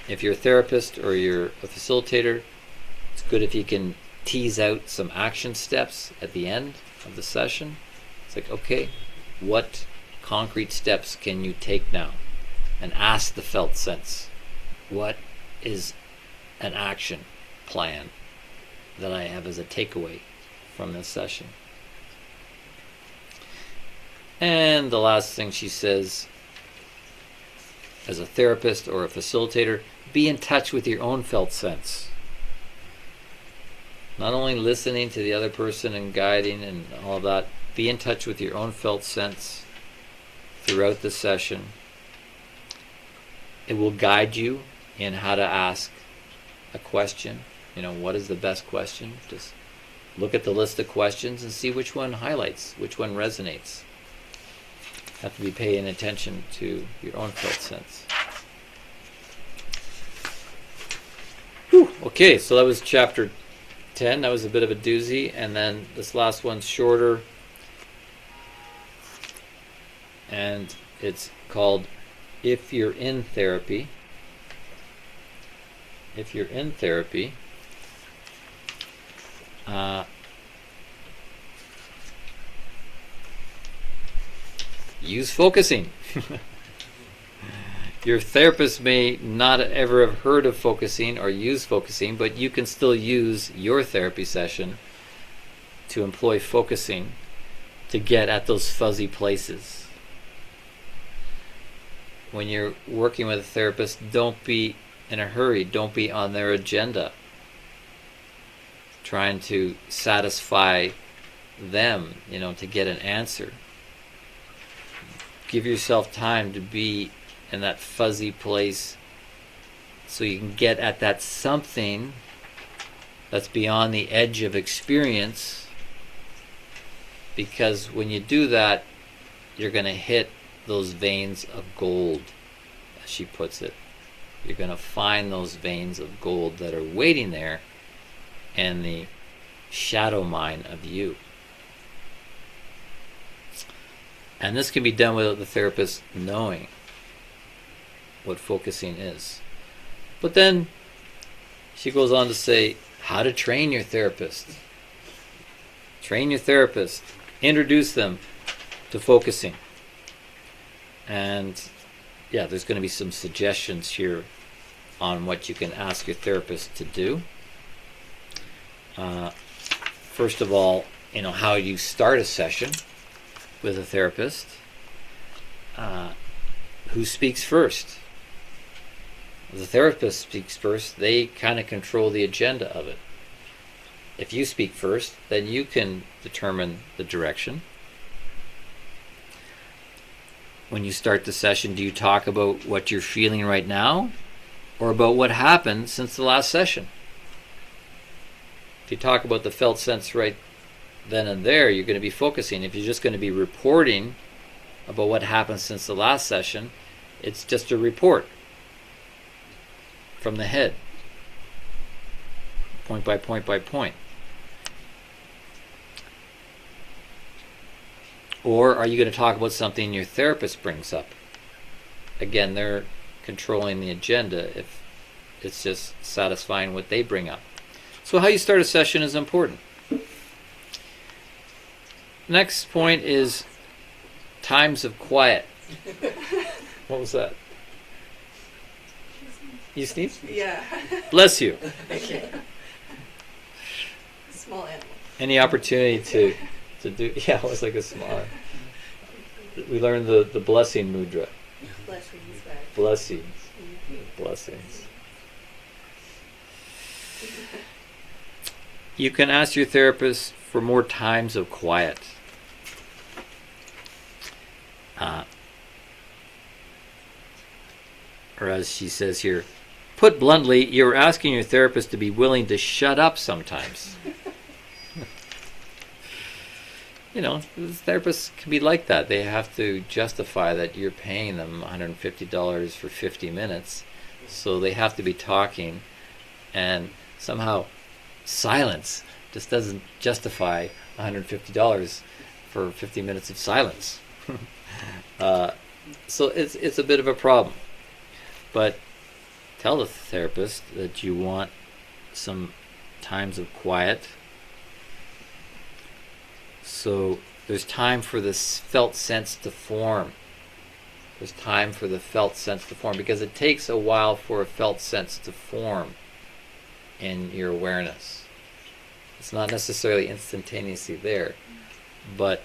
If you're a therapist or you're a facilitator, it's good if you can tease out some action steps at the end of the session. It's like, okay, what concrete steps can you take now? And ask the felt sense. What is an action plan that I have as a takeaway from this session? And the last thing she says, as a therapist or a facilitator, be in touch with your own felt sense. Not only listening to the other person and guiding and all of that, be in touch with your own felt sense throughout the session. It will guide you in how to ask a question. You know, what is the best question? Just look at the list of questions and see which one highlights, which one resonates. Have to be paying attention to your own felt sense. Whew. Okay, so that was chapter 10. That was a bit of a doozy. And then this last one's shorter. And it's called If You're in Therapy. If you're in therapy, use focusing. Your therapist may not ever have heard of focusing or use focusing, but you can still use your therapy session to employ focusing to get at those fuzzy places. When you're working with a therapist, don't be in a hurry. Don't be on their agenda, trying to satisfy them, to get an answer. Give yourself time to be in that fuzzy place so you can get at that something that's beyond the edge of experience, because when you do that, you're going to hit those veins of gold, as she puts it. You're going to find those veins of gold that are waiting there in the shadow mind of you. And this can be done without the therapist knowing what focusing is. But then she goes on to say how to train your therapist. Train your therapist. Introduce them to focusing. And yeah, there's going to be some suggestions here on what you can ask your therapist to do. First of all, how you start a session with a therapist. Who speaks first? The therapist speaks first. They kind of control the agenda of it. If you speak first, then you can determine the direction. When you start the session, do you talk about what you're feeling right now, or about what happened since the last session? If you talk about the felt sense right then and there, you're going to be focusing. If you're just going to be reporting about what happened since the last session, it's just a report from the head, point by point by point. Or are you going to talk about something your therapist brings up? Again, they're controlling the agenda if it's just satisfying what they bring up. So how you start a session is important. Next point is times of quiet. What was that? You sneezed? Yeah. Bless you. Small animal. Any opportunity to do, yeah, it was like a small. We learned the blessing mudra. Blessings, right? Blessings. Blessings. You can ask your therapist for more times of quiet. Or as she says here, put bluntly, you're asking your therapist to be willing to shut up sometimes. Therapists can be like that. They have to justify that you're paying them $150 for 50 minutes. So they have to be talking, and somehow silence just doesn't justify $150 for 50 minutes of silence. So it's a bit of a problem. But tell the therapist that you want some times of quiet. So there's time for this felt sense to form. There's time for the felt sense to form, because it takes a while for a felt sense to form in your awareness. It's not necessarily instantaneously there, but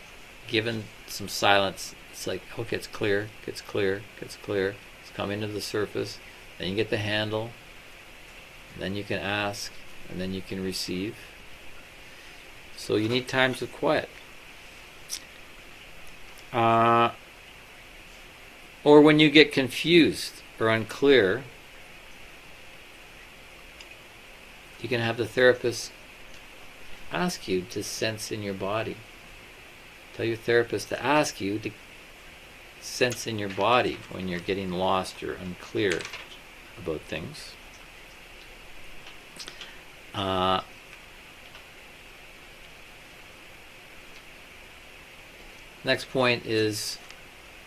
given some silence, it's like, okay, it's clear, gets clear, gets clear. It's coming to the surface. Then you get the handle. Then you can ask, and then you can receive. So you need times of quiet. Or when you get confused or unclear, you can have the therapist ask you to sense in your body. Tell your therapist to ask you to sense in your body when you're getting lost or unclear about things. Next point is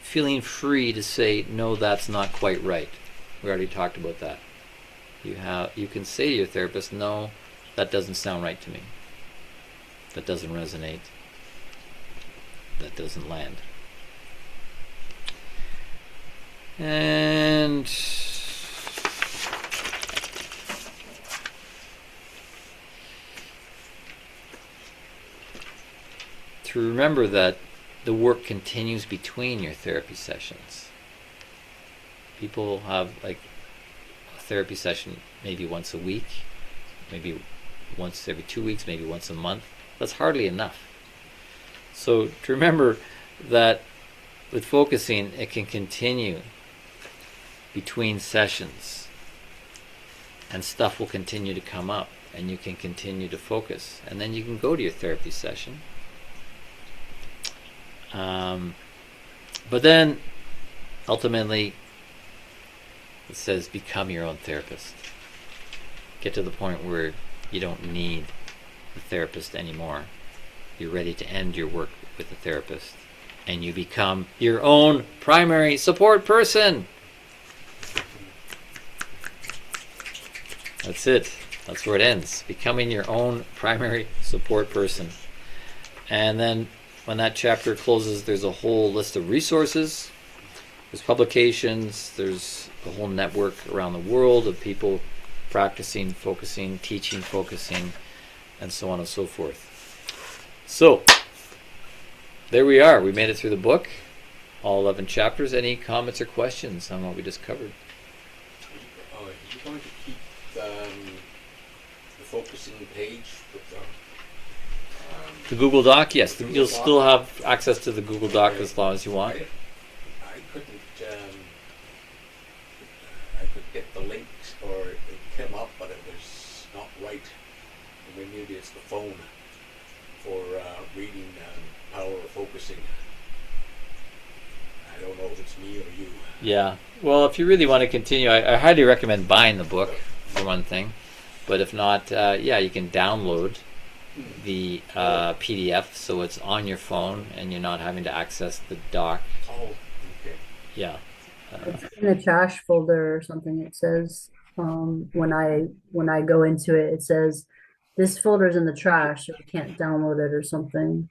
feeling free to say, no, that's not quite right. We already talked about that. You can say to your therapist, no, that doesn't sound right to me. That doesn't resonate. That doesn't land. And to remember that the work continues between your therapy sessions. People have like a therapy session maybe once a week, maybe once every 2 weeks, maybe once a month. That's hardly enough. So to remember that with focusing, it can continue between sessions, and stuff will continue to come up, and you can continue to focus, and then you can go to your therapy session. But then ultimately it says become your own therapist. Get to the point where you don't need the therapist anymore. You're ready to end your work with the therapist, and you become your own primary support person. That's it. That's where it ends. Becoming your own primary support person. And then when that chapter closes, there's a whole list of resources. There's publications. There's a whole network around the world of people practicing, focusing, teaching, focusing, and so on and so forth. So, there we are. We made it through the book, all 11 chapters. Any comments or questions on what we just covered? Are you going to keep the focusing page with The Google Doc, yes. Google You'll Doc? still have access to the Google Doc as long as you want. I couldn't. I could get the links, or it came up, but it was not right. I mean, maybe it's the phone for reading power of focusing. I don't know if it's me or you. Yeah. Well, if you really want to continue, I highly recommend buying the book, for one thing. But if not, yeah, you can download the PDF, so it's on your phone and you're not having to access the doc. Oh, okay. Yeah. It's in a trash folder or something. It says when I go into it, it says this folder's in the trash. So you can't download it or something.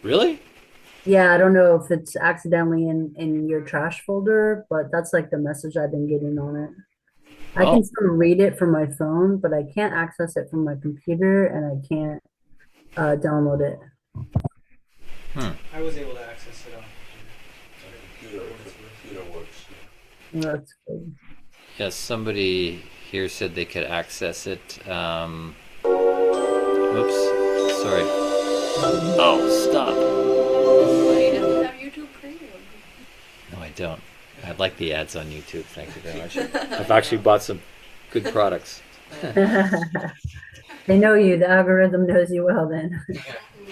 Really? Yeah, I don't know if it's accidentally in your trash folder, but that's like the message I've been getting on it. I Oh. can still read it from my phone, but I can't access it from my computer, and I can't download it. I was able to access it on Computer works. That's good. Yes, somebody here said they could access it. Oops. Sorry. Oh, stop. You don't have YouTube Premium. No, I don't. I like the ads on YouTube. Thank you very much. I've actually bought some good products. They know you. The algorithm knows you well then.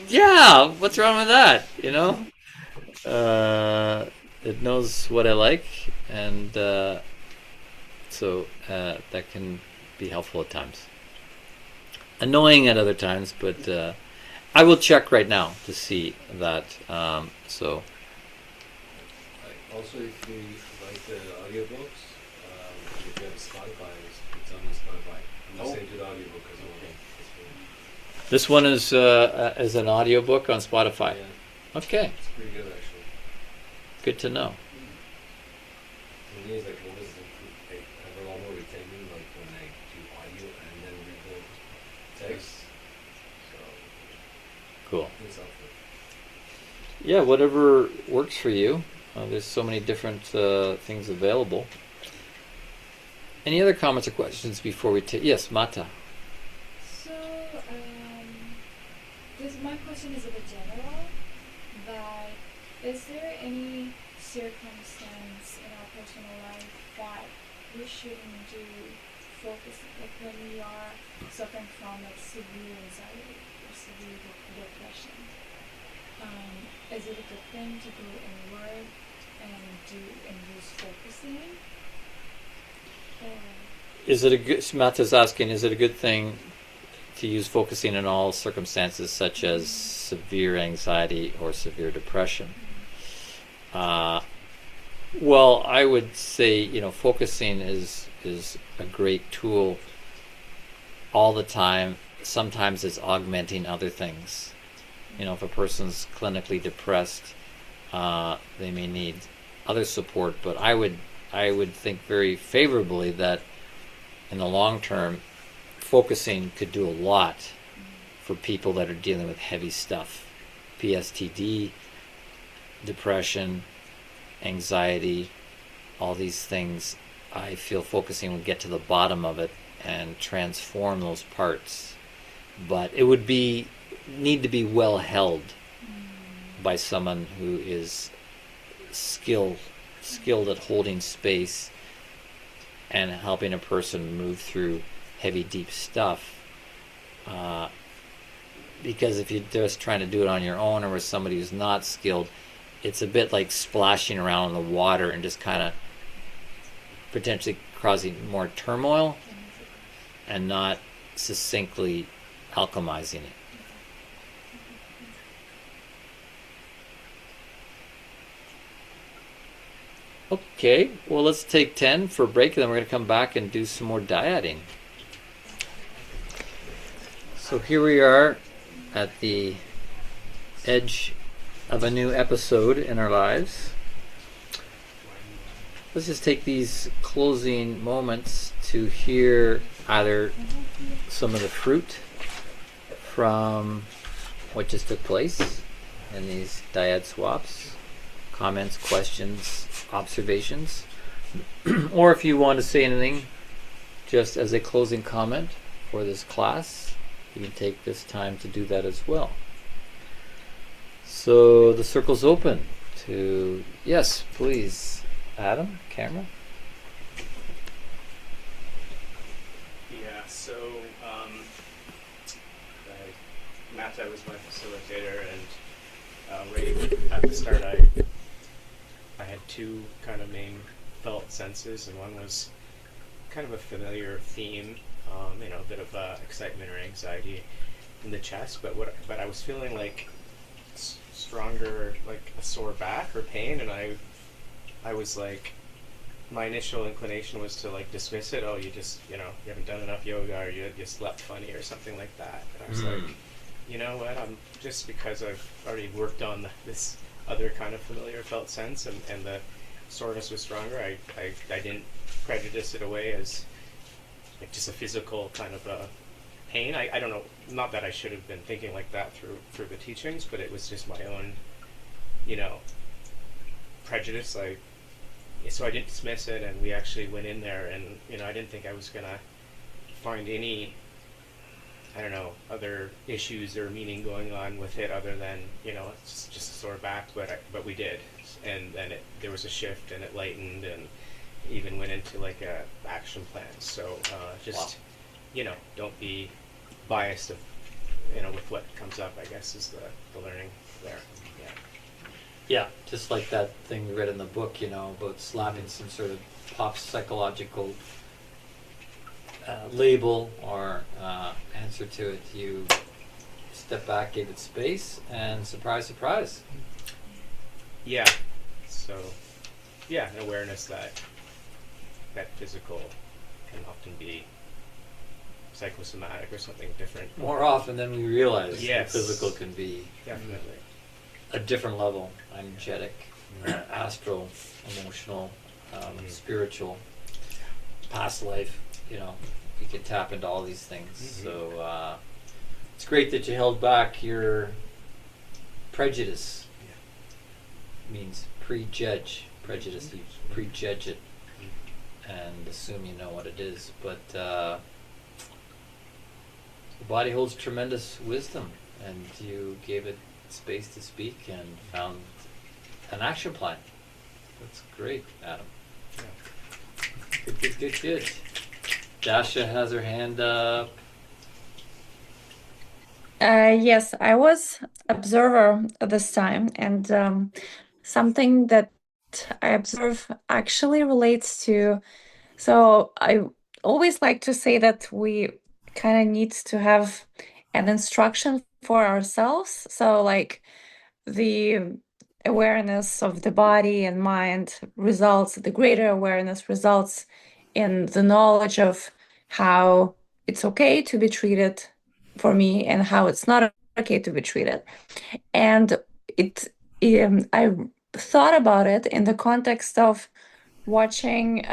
Yeah, what's wrong with that? You know, it knows what I like, and so that can be helpful at times. Annoying at other times, but I will check right now to see that. So Also, if you like the audiobooks, if you have Spotify, it's on the Spotify. I'm listening to the audiobook as well. this one is an audiobook on Spotify. Yeah, Okay, it's pretty good actually. good to know. For me, it's like what is I have a lot more retaining like when I do audio and then read the text. So Cool. it's helpful. Yeah, whatever works for you. There's so many different things available. Any other comments or questions before we take? Yes, Mata. So, my question is a bit general, but is there any circumstance in our personal life that we shouldn't do focus, like when we are suffering from like severe anxiety or severe depression? Is it a good thing to go inward and use focusing? Is it a good? Mata's asking, is it a good thing to use focusing in all circumstances, such as severe anxiety or severe depression? Well, I would say, focusing is a great tool all the time. Sometimes it's augmenting other things. If a person's clinically depressed, they may need other support. But I would think very favorably that in the long term, focusing could do a lot for people that are dealing with heavy stuff, PSTD, depression, anxiety, all these things. I feel focusing would get to the bottom of it and transform those parts. But it would need to be well held by someone who is skilled at holding space and helping a person move through heavy, deep stuff. Because if you're just trying to do it on your own or with somebody who's not skilled, it's a bit like splashing around in the water and just kind of potentially causing more turmoil and not succinctly alchemizing it. Okay, well, let's take 10 for a break, and then we're going to come back and do some more dyading. So here we are at the edge of a new episode in our lives. Let's just take these closing moments to hear either some of the fruit from what just took place in these dyad swaps, comments, questions, observations, or if you want to say anything just as a closing comment for this class, you can take this time to do that as well. So the circle's open to, yes, please, Adam, camera. Yeah, so Mata was my facilitator, and right at the start I had two kind of main felt senses, and one was kind of a familiar theme, a bit of excitement or anxiety in the chest, but I was feeling like stronger, like a sore back or pain, and I was like, my initial inclination was to like dismiss it. Oh, you just, you haven't done enough yoga, or you slept funny or something like that. And I was like, you know what, I'm just, because I've already worked on this other kind of familiar felt sense, and the soreness was stronger, I didn't prejudice it away as like just a physical kind of a pain. I don't know, not that I should have been thinking like that through the teachings, but it was just my own, prejudice. So I didn't dismiss it, and we actually went in there, and I didn't think I was gonna find any, I don't know, other issues or meaning going on with it other than, it's just a sore back, but we did. And then there was a shift, and it lightened, and even went into like a action plan. So don't be biased with what comes up, I guess, is the learning there. Yeah, just like that thing we read in the book, about slapping some sort of pop psychological label or answer to it. You step back, gave it space, and surprise, surprise. Yeah. So, an awareness that physical can often be psychosomatic or something different. More often than we realize, yes. The physical can be definitely a different level, energetic, astral, emotional, spiritual, past life. You can tap into all these things. Mm-hmm. So it's great that you held back your prejudice means prejudge. Prejudice, you prejudge it and assume you know what it is. But the body holds tremendous wisdom, and you gave it space to speak and found an action plan. That's great, Adam. Good. Dasha has her hand up. Yes, I was observer this time, and something that I observe actually relates to. So I always like to say that we kind of need to have an instruction for ourselves. So like the awareness of the body and mind results, the greater awareness results in the knowledge of how it's okay to be treated for me and how it's not okay to be treated. And I thought about it in the context of watching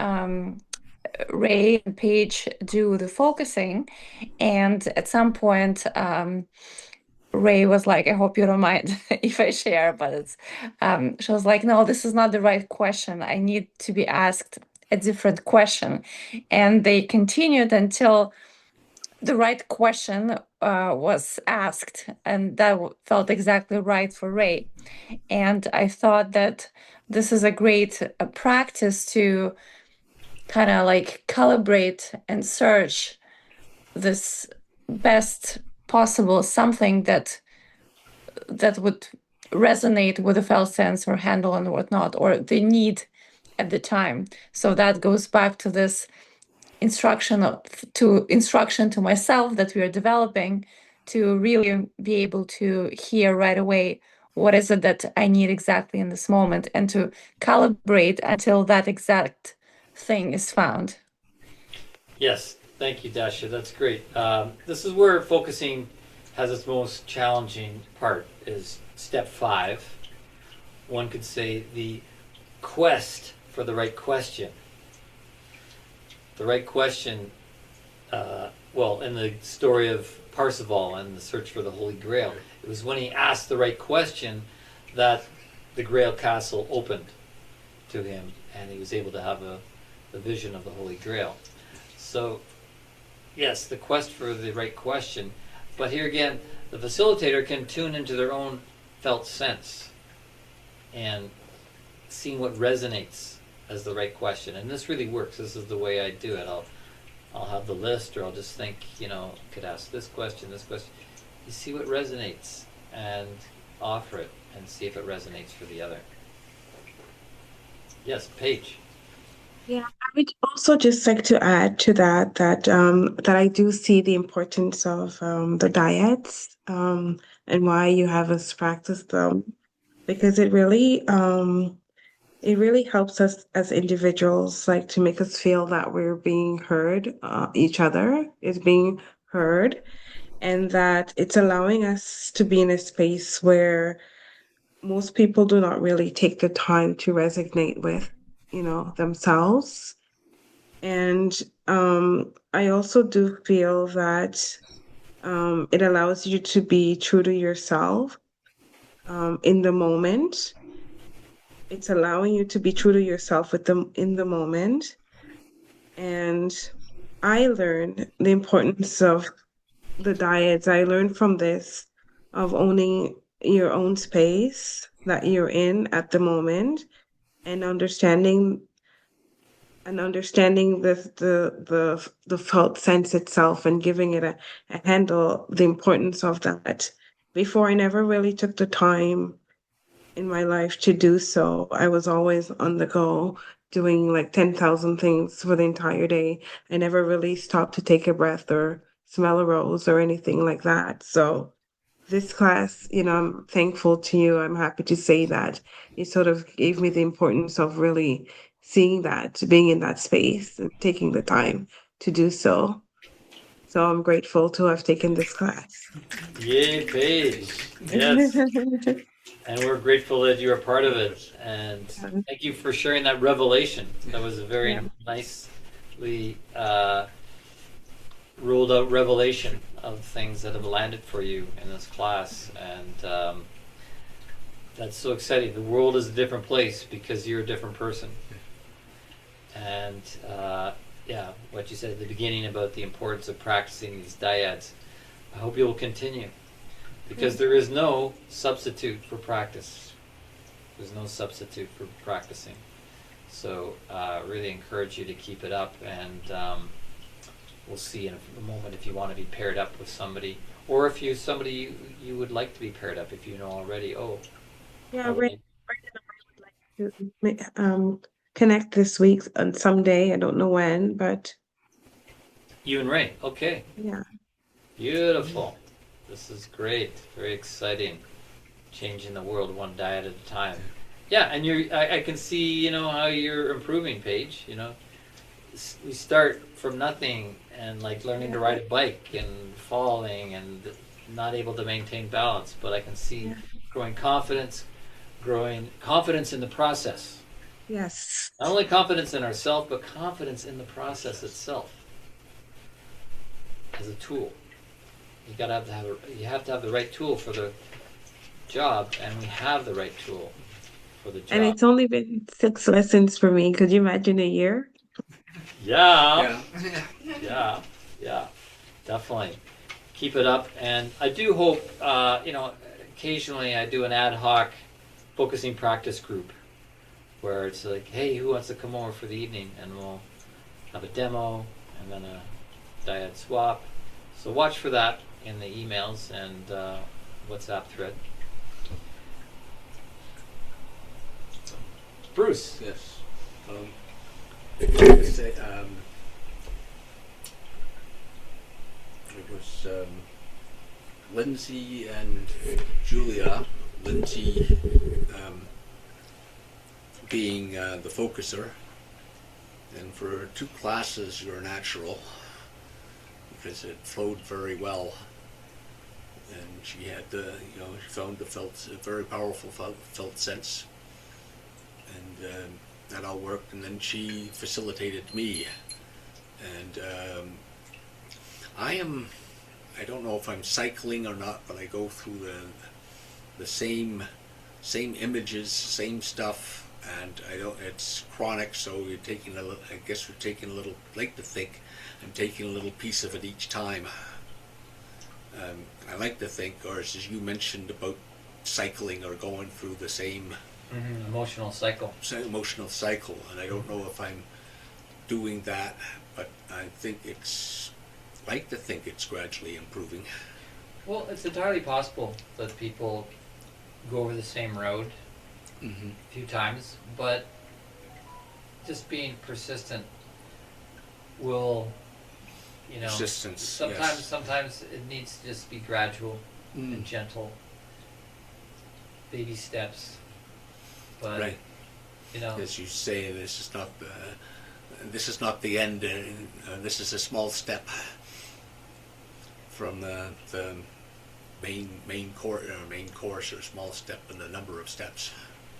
Ray and Paige do the focusing, and at some point Ray was like, I hope you don't mind if I share, but it's she was like, no, this is not the right question. I need to be asked a different question. And they continued until the right question was asked, and that felt exactly right for Ray. And I thought that this is a great practice to kind of like calibrate and search this best possible something that would resonate with the felt sense or handle and whatnot, or the need at the time. So that goes back to this instruction to myself that we are developing to really be able to hear right away what is it that I need exactly in this moment, and to calibrate until that exact thing is found. Yes, thank you, Dasha. That's great. This is where focusing has its most challenging part, is step 5. One could say the quest for the right question. The right question, well, in the story of Parsifal and the search for the Holy Grail, it was when he asked the right question that the Grail Castle opened to him, and he was able to have a vision of the Holy Grail. So, yes, the quest for the right question. But here again, the facilitator can tune into their own felt sense and seeing what resonates as the right question. And this really works. This is the way I do it. I'll have the list, or I'll just think, could ask this question, this question. You see what resonates and offer it and see if it resonates for the other. Yes, Paige. Yeah, I would also just like to add to that I do see the importance of the diets and why you have us practice them, because it really helps us as individuals, like to make us feel that we're being heard, each other is being heard, and that it's allowing us to be in a space where most people do not really take the time to resonate with, themselves. And I also do feel that it allows you to be true to yourself in the moment. It's allowing you to be true to yourself in the moment. And I learned the importance of the diets. I learned from this of owning your own space that you're in at the moment, and understanding the felt sense itself, and giving it a handle, the importance of that. Before, I never really took the time in my life to do so. I was always on the go, doing like 10,000 things for the entire day. I never really stopped to take a breath or smell a rose or anything like that. So this class, I'm thankful to you. I'm happy to say that it sort of gave me the importance of really seeing that, being in that space and taking the time to do so. So I'm grateful to have taken this class. Yay, Paige. Yes. And we're grateful that you are part of it. And thank you for sharing that revelation. That was a very nicely ruled out revelation of things that have landed for you in this class. And That's so exciting. The world is a different place because you're a different person. And yeah, what you said at the beginning about the importance of practicing these dyads, I hope you'll continue. Because there is no substitute for practice. There's no substitute for practicing. So really encourage you to keep it up, and we'll see in a moment if you want to be paired up with somebody, or if somebody you would like to be paired up, if you know already. Yeah, right. To connect this week on someday. I don't know when, but You and Ray, okay. yeah. Beautiful. This is great. Very exciting. Changing the world one diet at a time. Yeah, and I can see, how you're improving, Paige. We start from nothing and like learning to ride a bike and falling and not able to maintain balance, but I can see growing confidence in the process. Yes. Not only confidence in ourselves, but confidence in the process itself as a tool. You have to have the right tool for the job, and we have the right tool for the job. And it's only been 6 lessons for me. Could you imagine a year? Yeah. Yeah, definitely. Keep it up, and I do hope, occasionally I do an ad hoc focusing practice group where it's like, hey, who wants to come over for the evening, and we'll have a demo and then a dyad swap. So watch for that in the emails and WhatsApp thread. Bruce. Yes. It was Lindsay and Julia. Lindsay being the focuser, and for 2 classes you're natural because it flowed very well, and she had she found a very powerful felt sense, and that all worked. And then she facilitated me, and I don't know if I'm cycling or not, but I go through the same images, same stuff, and it's chronic, so you're taking like to think I'm taking a little piece of it each time. I like to think, or as you mentioned about cycling or going through the same emotional cycle, and I don't know if I'm doing that, but I like to think it's gradually improving. Well, it's entirely possible that people go over the same road a few times, but just being persistent will, Persistence, sometimes it needs to just be gradual and gentle, baby steps. But right. As you say, this is not the end. This is a small step from the main course, or small step in the number of steps.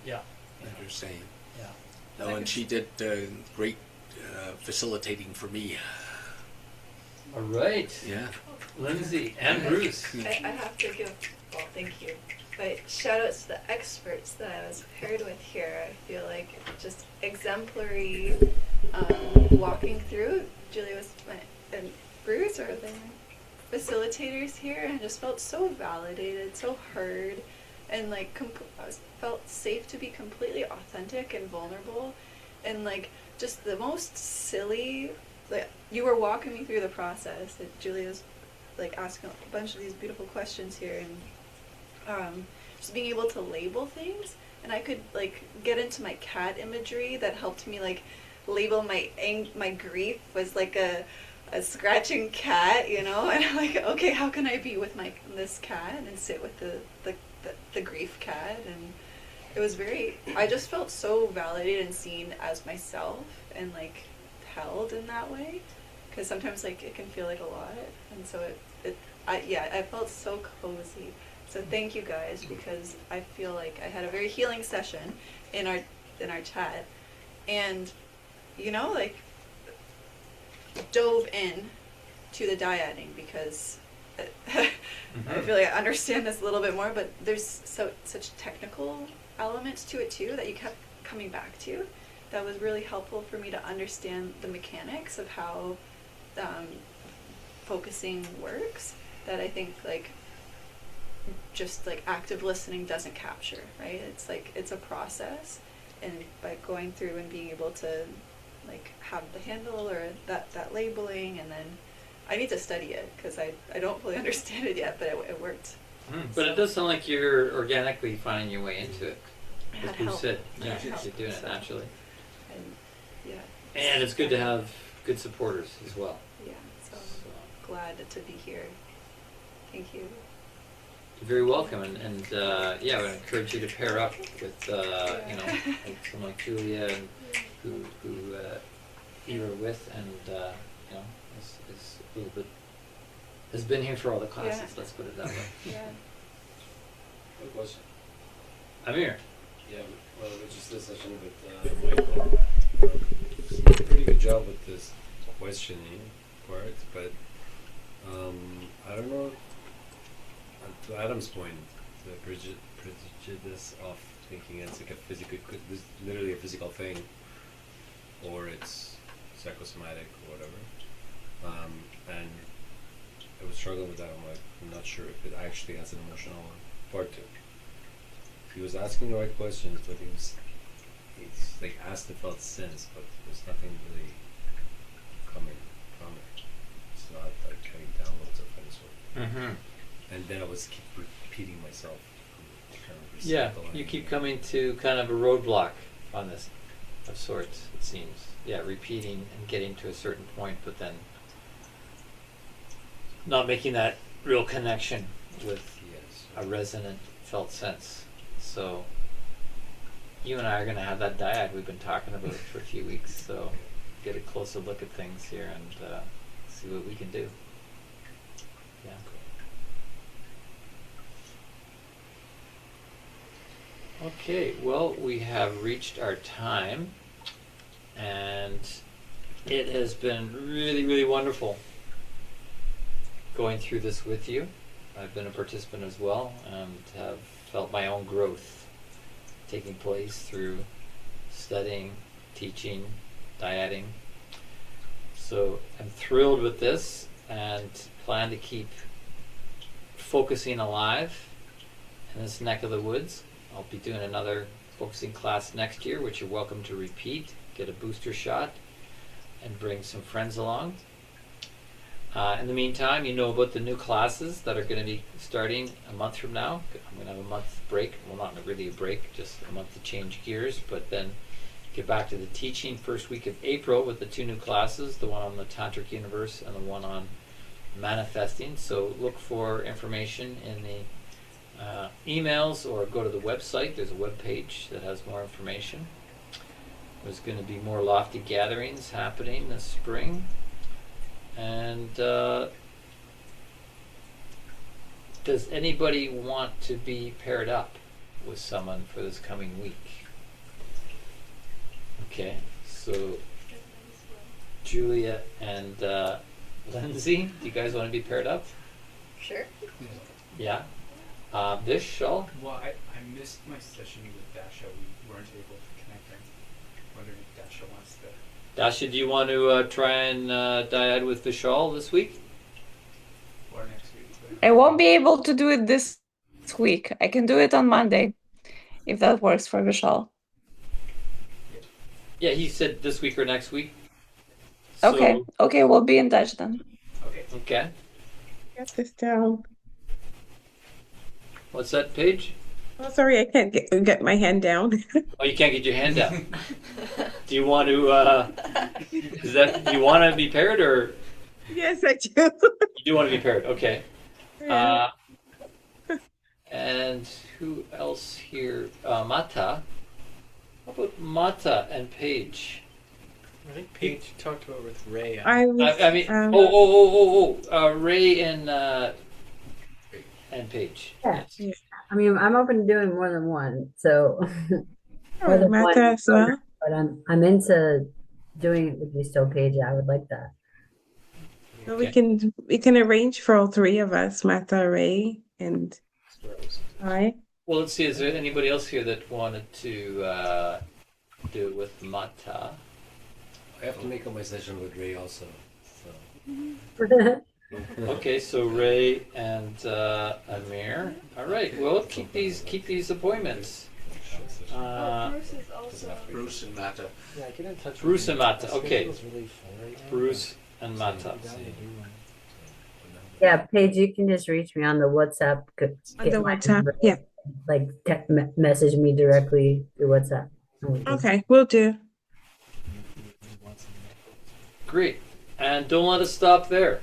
Yeah. Like you're saying. Yeah. No, and she did great facilitating for me. All right. Yeah. Lindsay and Bruce. I have to give, thank you. But shout outs to the experts that I was paired with here. I feel like just exemplary walking through. Julia was and Bruce are the facilitators here, and I just felt so validated, so heard, and I felt safe to be completely authentic and vulnerable, and just the most silly. You were walking me through the process. Julia was asking a bunch of these beautiful questions here, and just being able to label things, and I could get into my cat imagery that helped me label my grief was a scratching cat, and I'm okay, how can I be with this cat and sit with the grief cat? And it was I just felt so validated and seen as myself, and held in that way, because sometimes it can feel like a lot, and so I felt so cozy. So thank you guys, because I feel like I had a very healing session in our chat, and dove in to the dyading, because I feel like I understand this a little bit more, but there's such technical elements to it too that you kept coming back to. That was really helpful for me to understand the mechanics of how focusing works. That I think like just like active listening doesn't capture, right? It's like it's a process, and by going through and being able to like have the handle or that labeling, and then I need to study it because I don't fully understand it yet, but it worked. But it does sound like you're organically finding your way into it. It had Like you help. said, yeah, It helped, you're doing it so. naturally. And yeah. And it's good to have good supporters as well. Yeah, so glad to be here. Thank you. You're very welcome, and yeah, I would encourage you to pair up with you know, like someone like Julia, and who you were with, and you know, is a little bit has been here for all the classes. Yeah. Let's put it that way. Yeah. One question. Amir. Yeah, well, we just did a session with Michael. Pretty good job with this questioning part, but I don't know. To Adam's point, the prejudice of thinking it's like a physical, this is literally a physical thing, or it's psychosomatic or whatever. And I was struggling with that. I'm not sure if it actually has an emotional part to it. He was asking the right questions, but he's like asked the felt sense, but there's nothing really coming from it. It's not like having downloads of any sort. Mm-hmm. And then I was keep repeating myself. Kind of Yeah, recycling. you keep coming to kind of a roadblock on this of sorts, it seems. Yeah, repeating and getting to a certain point, but then not making that real connection with Yes. a resonant felt sense. So you and I are going to have that dyad we've been talking about for a few weeks. So get a closer look at things here and see what we can do. Yeah. Okay, well, we have reached our time, and it has been really, really wonderful going through this with you. I've been a participant as well, and have felt my own growth taking place through studying, teaching, dyading. So I'm thrilled with this and plan to keep focusing alive in this neck of the woods. I'll be doing another focusing class next year, which you're welcome to repeat, get a booster shot, and bring some friends along. In the meantime, you know about the new classes that are going to be starting a month from now. I'm going to have a month break. Well, not really a break, just a month to change gears, but then get back to the teaching first week of April with the two new classes, the one on the Tantric Universe and the one on manifesting. So look for information in the emails or go to the website. There's a web page that has more information. There's going to be more lofty gatherings happening this spring. And does anybody want to be paired up with someone for this coming week? Okay, so Julia and Lindsay, do you guys want to be paired up? Sure. Yeah. Vishal? Well, I missed my session with Dasha. We weren't able to connect. I'm wondering if Dasha wants to. Dasha, do you want to try and dyad with Vishal this week? Or next week. I won't be able to do it this week. I can do it on Monday, if that works for Vishal. Yeah, he said this week or next week. Okay, okay, we'll be in touch then. Okay. Okay. Get this down. What's that, Paige? Oh, sorry, I can't get my hand down. Oh, you can't get your hand down. Do you want to? Do you want to be paired, or Yes, I do. you do want to be paired? Okay. Yeah. And who else here? Mata. How about Mata and Paige? I think Paige talked about with Ray. I was, I mean, Ray and Paige. Yeah. Yes. I mean, I'm open to doing more than one. So more than Mata one, as well. but I'm into doing it with you still, Paige. I would like that. We Okay. can arrange for all three of us, Martha, Ray, and I. Well, let's see. Is there anybody else here that wanted to do it with Mata? I have to make up my session with Ray also. So. Okay, so Ray and Amir. All right. Well, keep these appointments. Bruce is also. Bruce and Mata. Yeah, get in touch Bruce with and me. Mata, My okay. schedule's really full right now. Bruce and Mata. I'm down to do one. Yeah, Paige, you can just reach me on the WhatsApp. On the my WhatsApp, number, yeah. Like message me directly through WhatsApp. Okay, will do. Great. And don't let us stop there.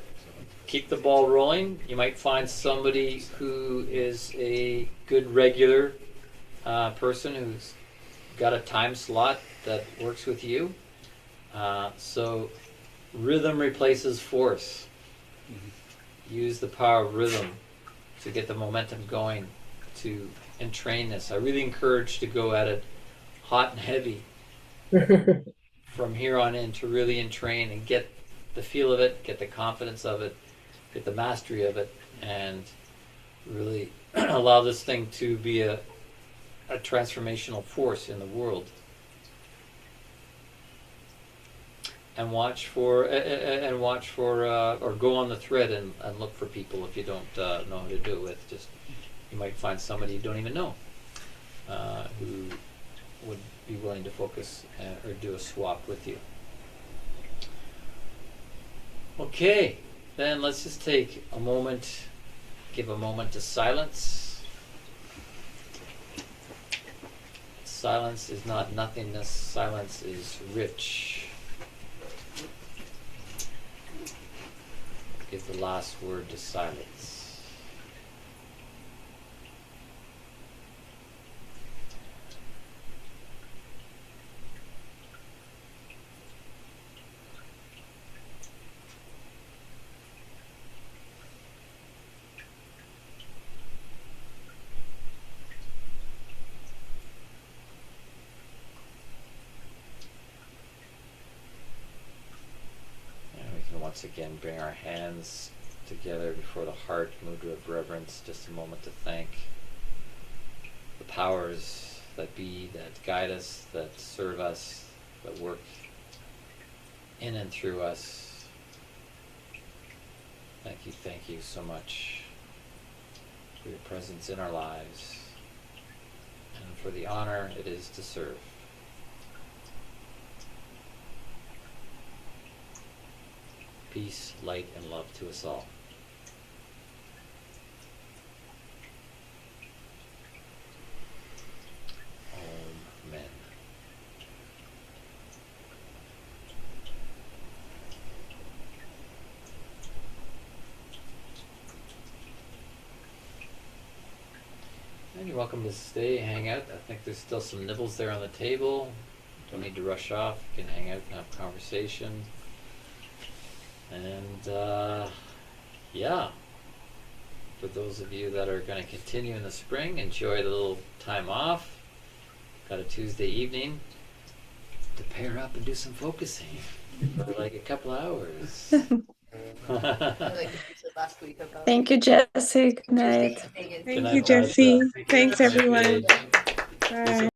Keep the ball rolling. You might find somebody who is a good regular person who's got a time slot that works with you. So rhythm replaces force. Use the power of rhythm to get the momentum going to entrain this. I really encourage to go at it hot and heavy from here on in to really entrain and get the feel of it, get the confidence of it, get the mastery of it, and really allow this thing to be a transformational force in the world. And watch for or go on the thread and look for people if you don't know how to do it with. Just you might find somebody you don't even know who would be willing to focus or do a swap with you. Okay, then let's just take a moment, give a moment to silence. Silence is not nothingness. Silence is rich. Give the last word to silence. And we can once again bring our hands together before the heart, mudra of reverence, just a moment to thank the powers that be, that guide us, that serve us, that work in and through us. Thank you so much for your presence in our lives and for the honor it is to serve. Peace, light, and love to us all. Amen. And you're welcome to stay, hang out. I think there's still some nibbles there on the table. Don't need to rush off. You can hang out and have conversation. And yeah, for those of you that are going to continue in the spring, enjoy the little time off. Got a Tuesday evening to pair up and do some focusing for like a couple hours. Like you said last week about Thank you, Jesse. Good night. Thank you, Jesse. Thanks, everyone. Bye.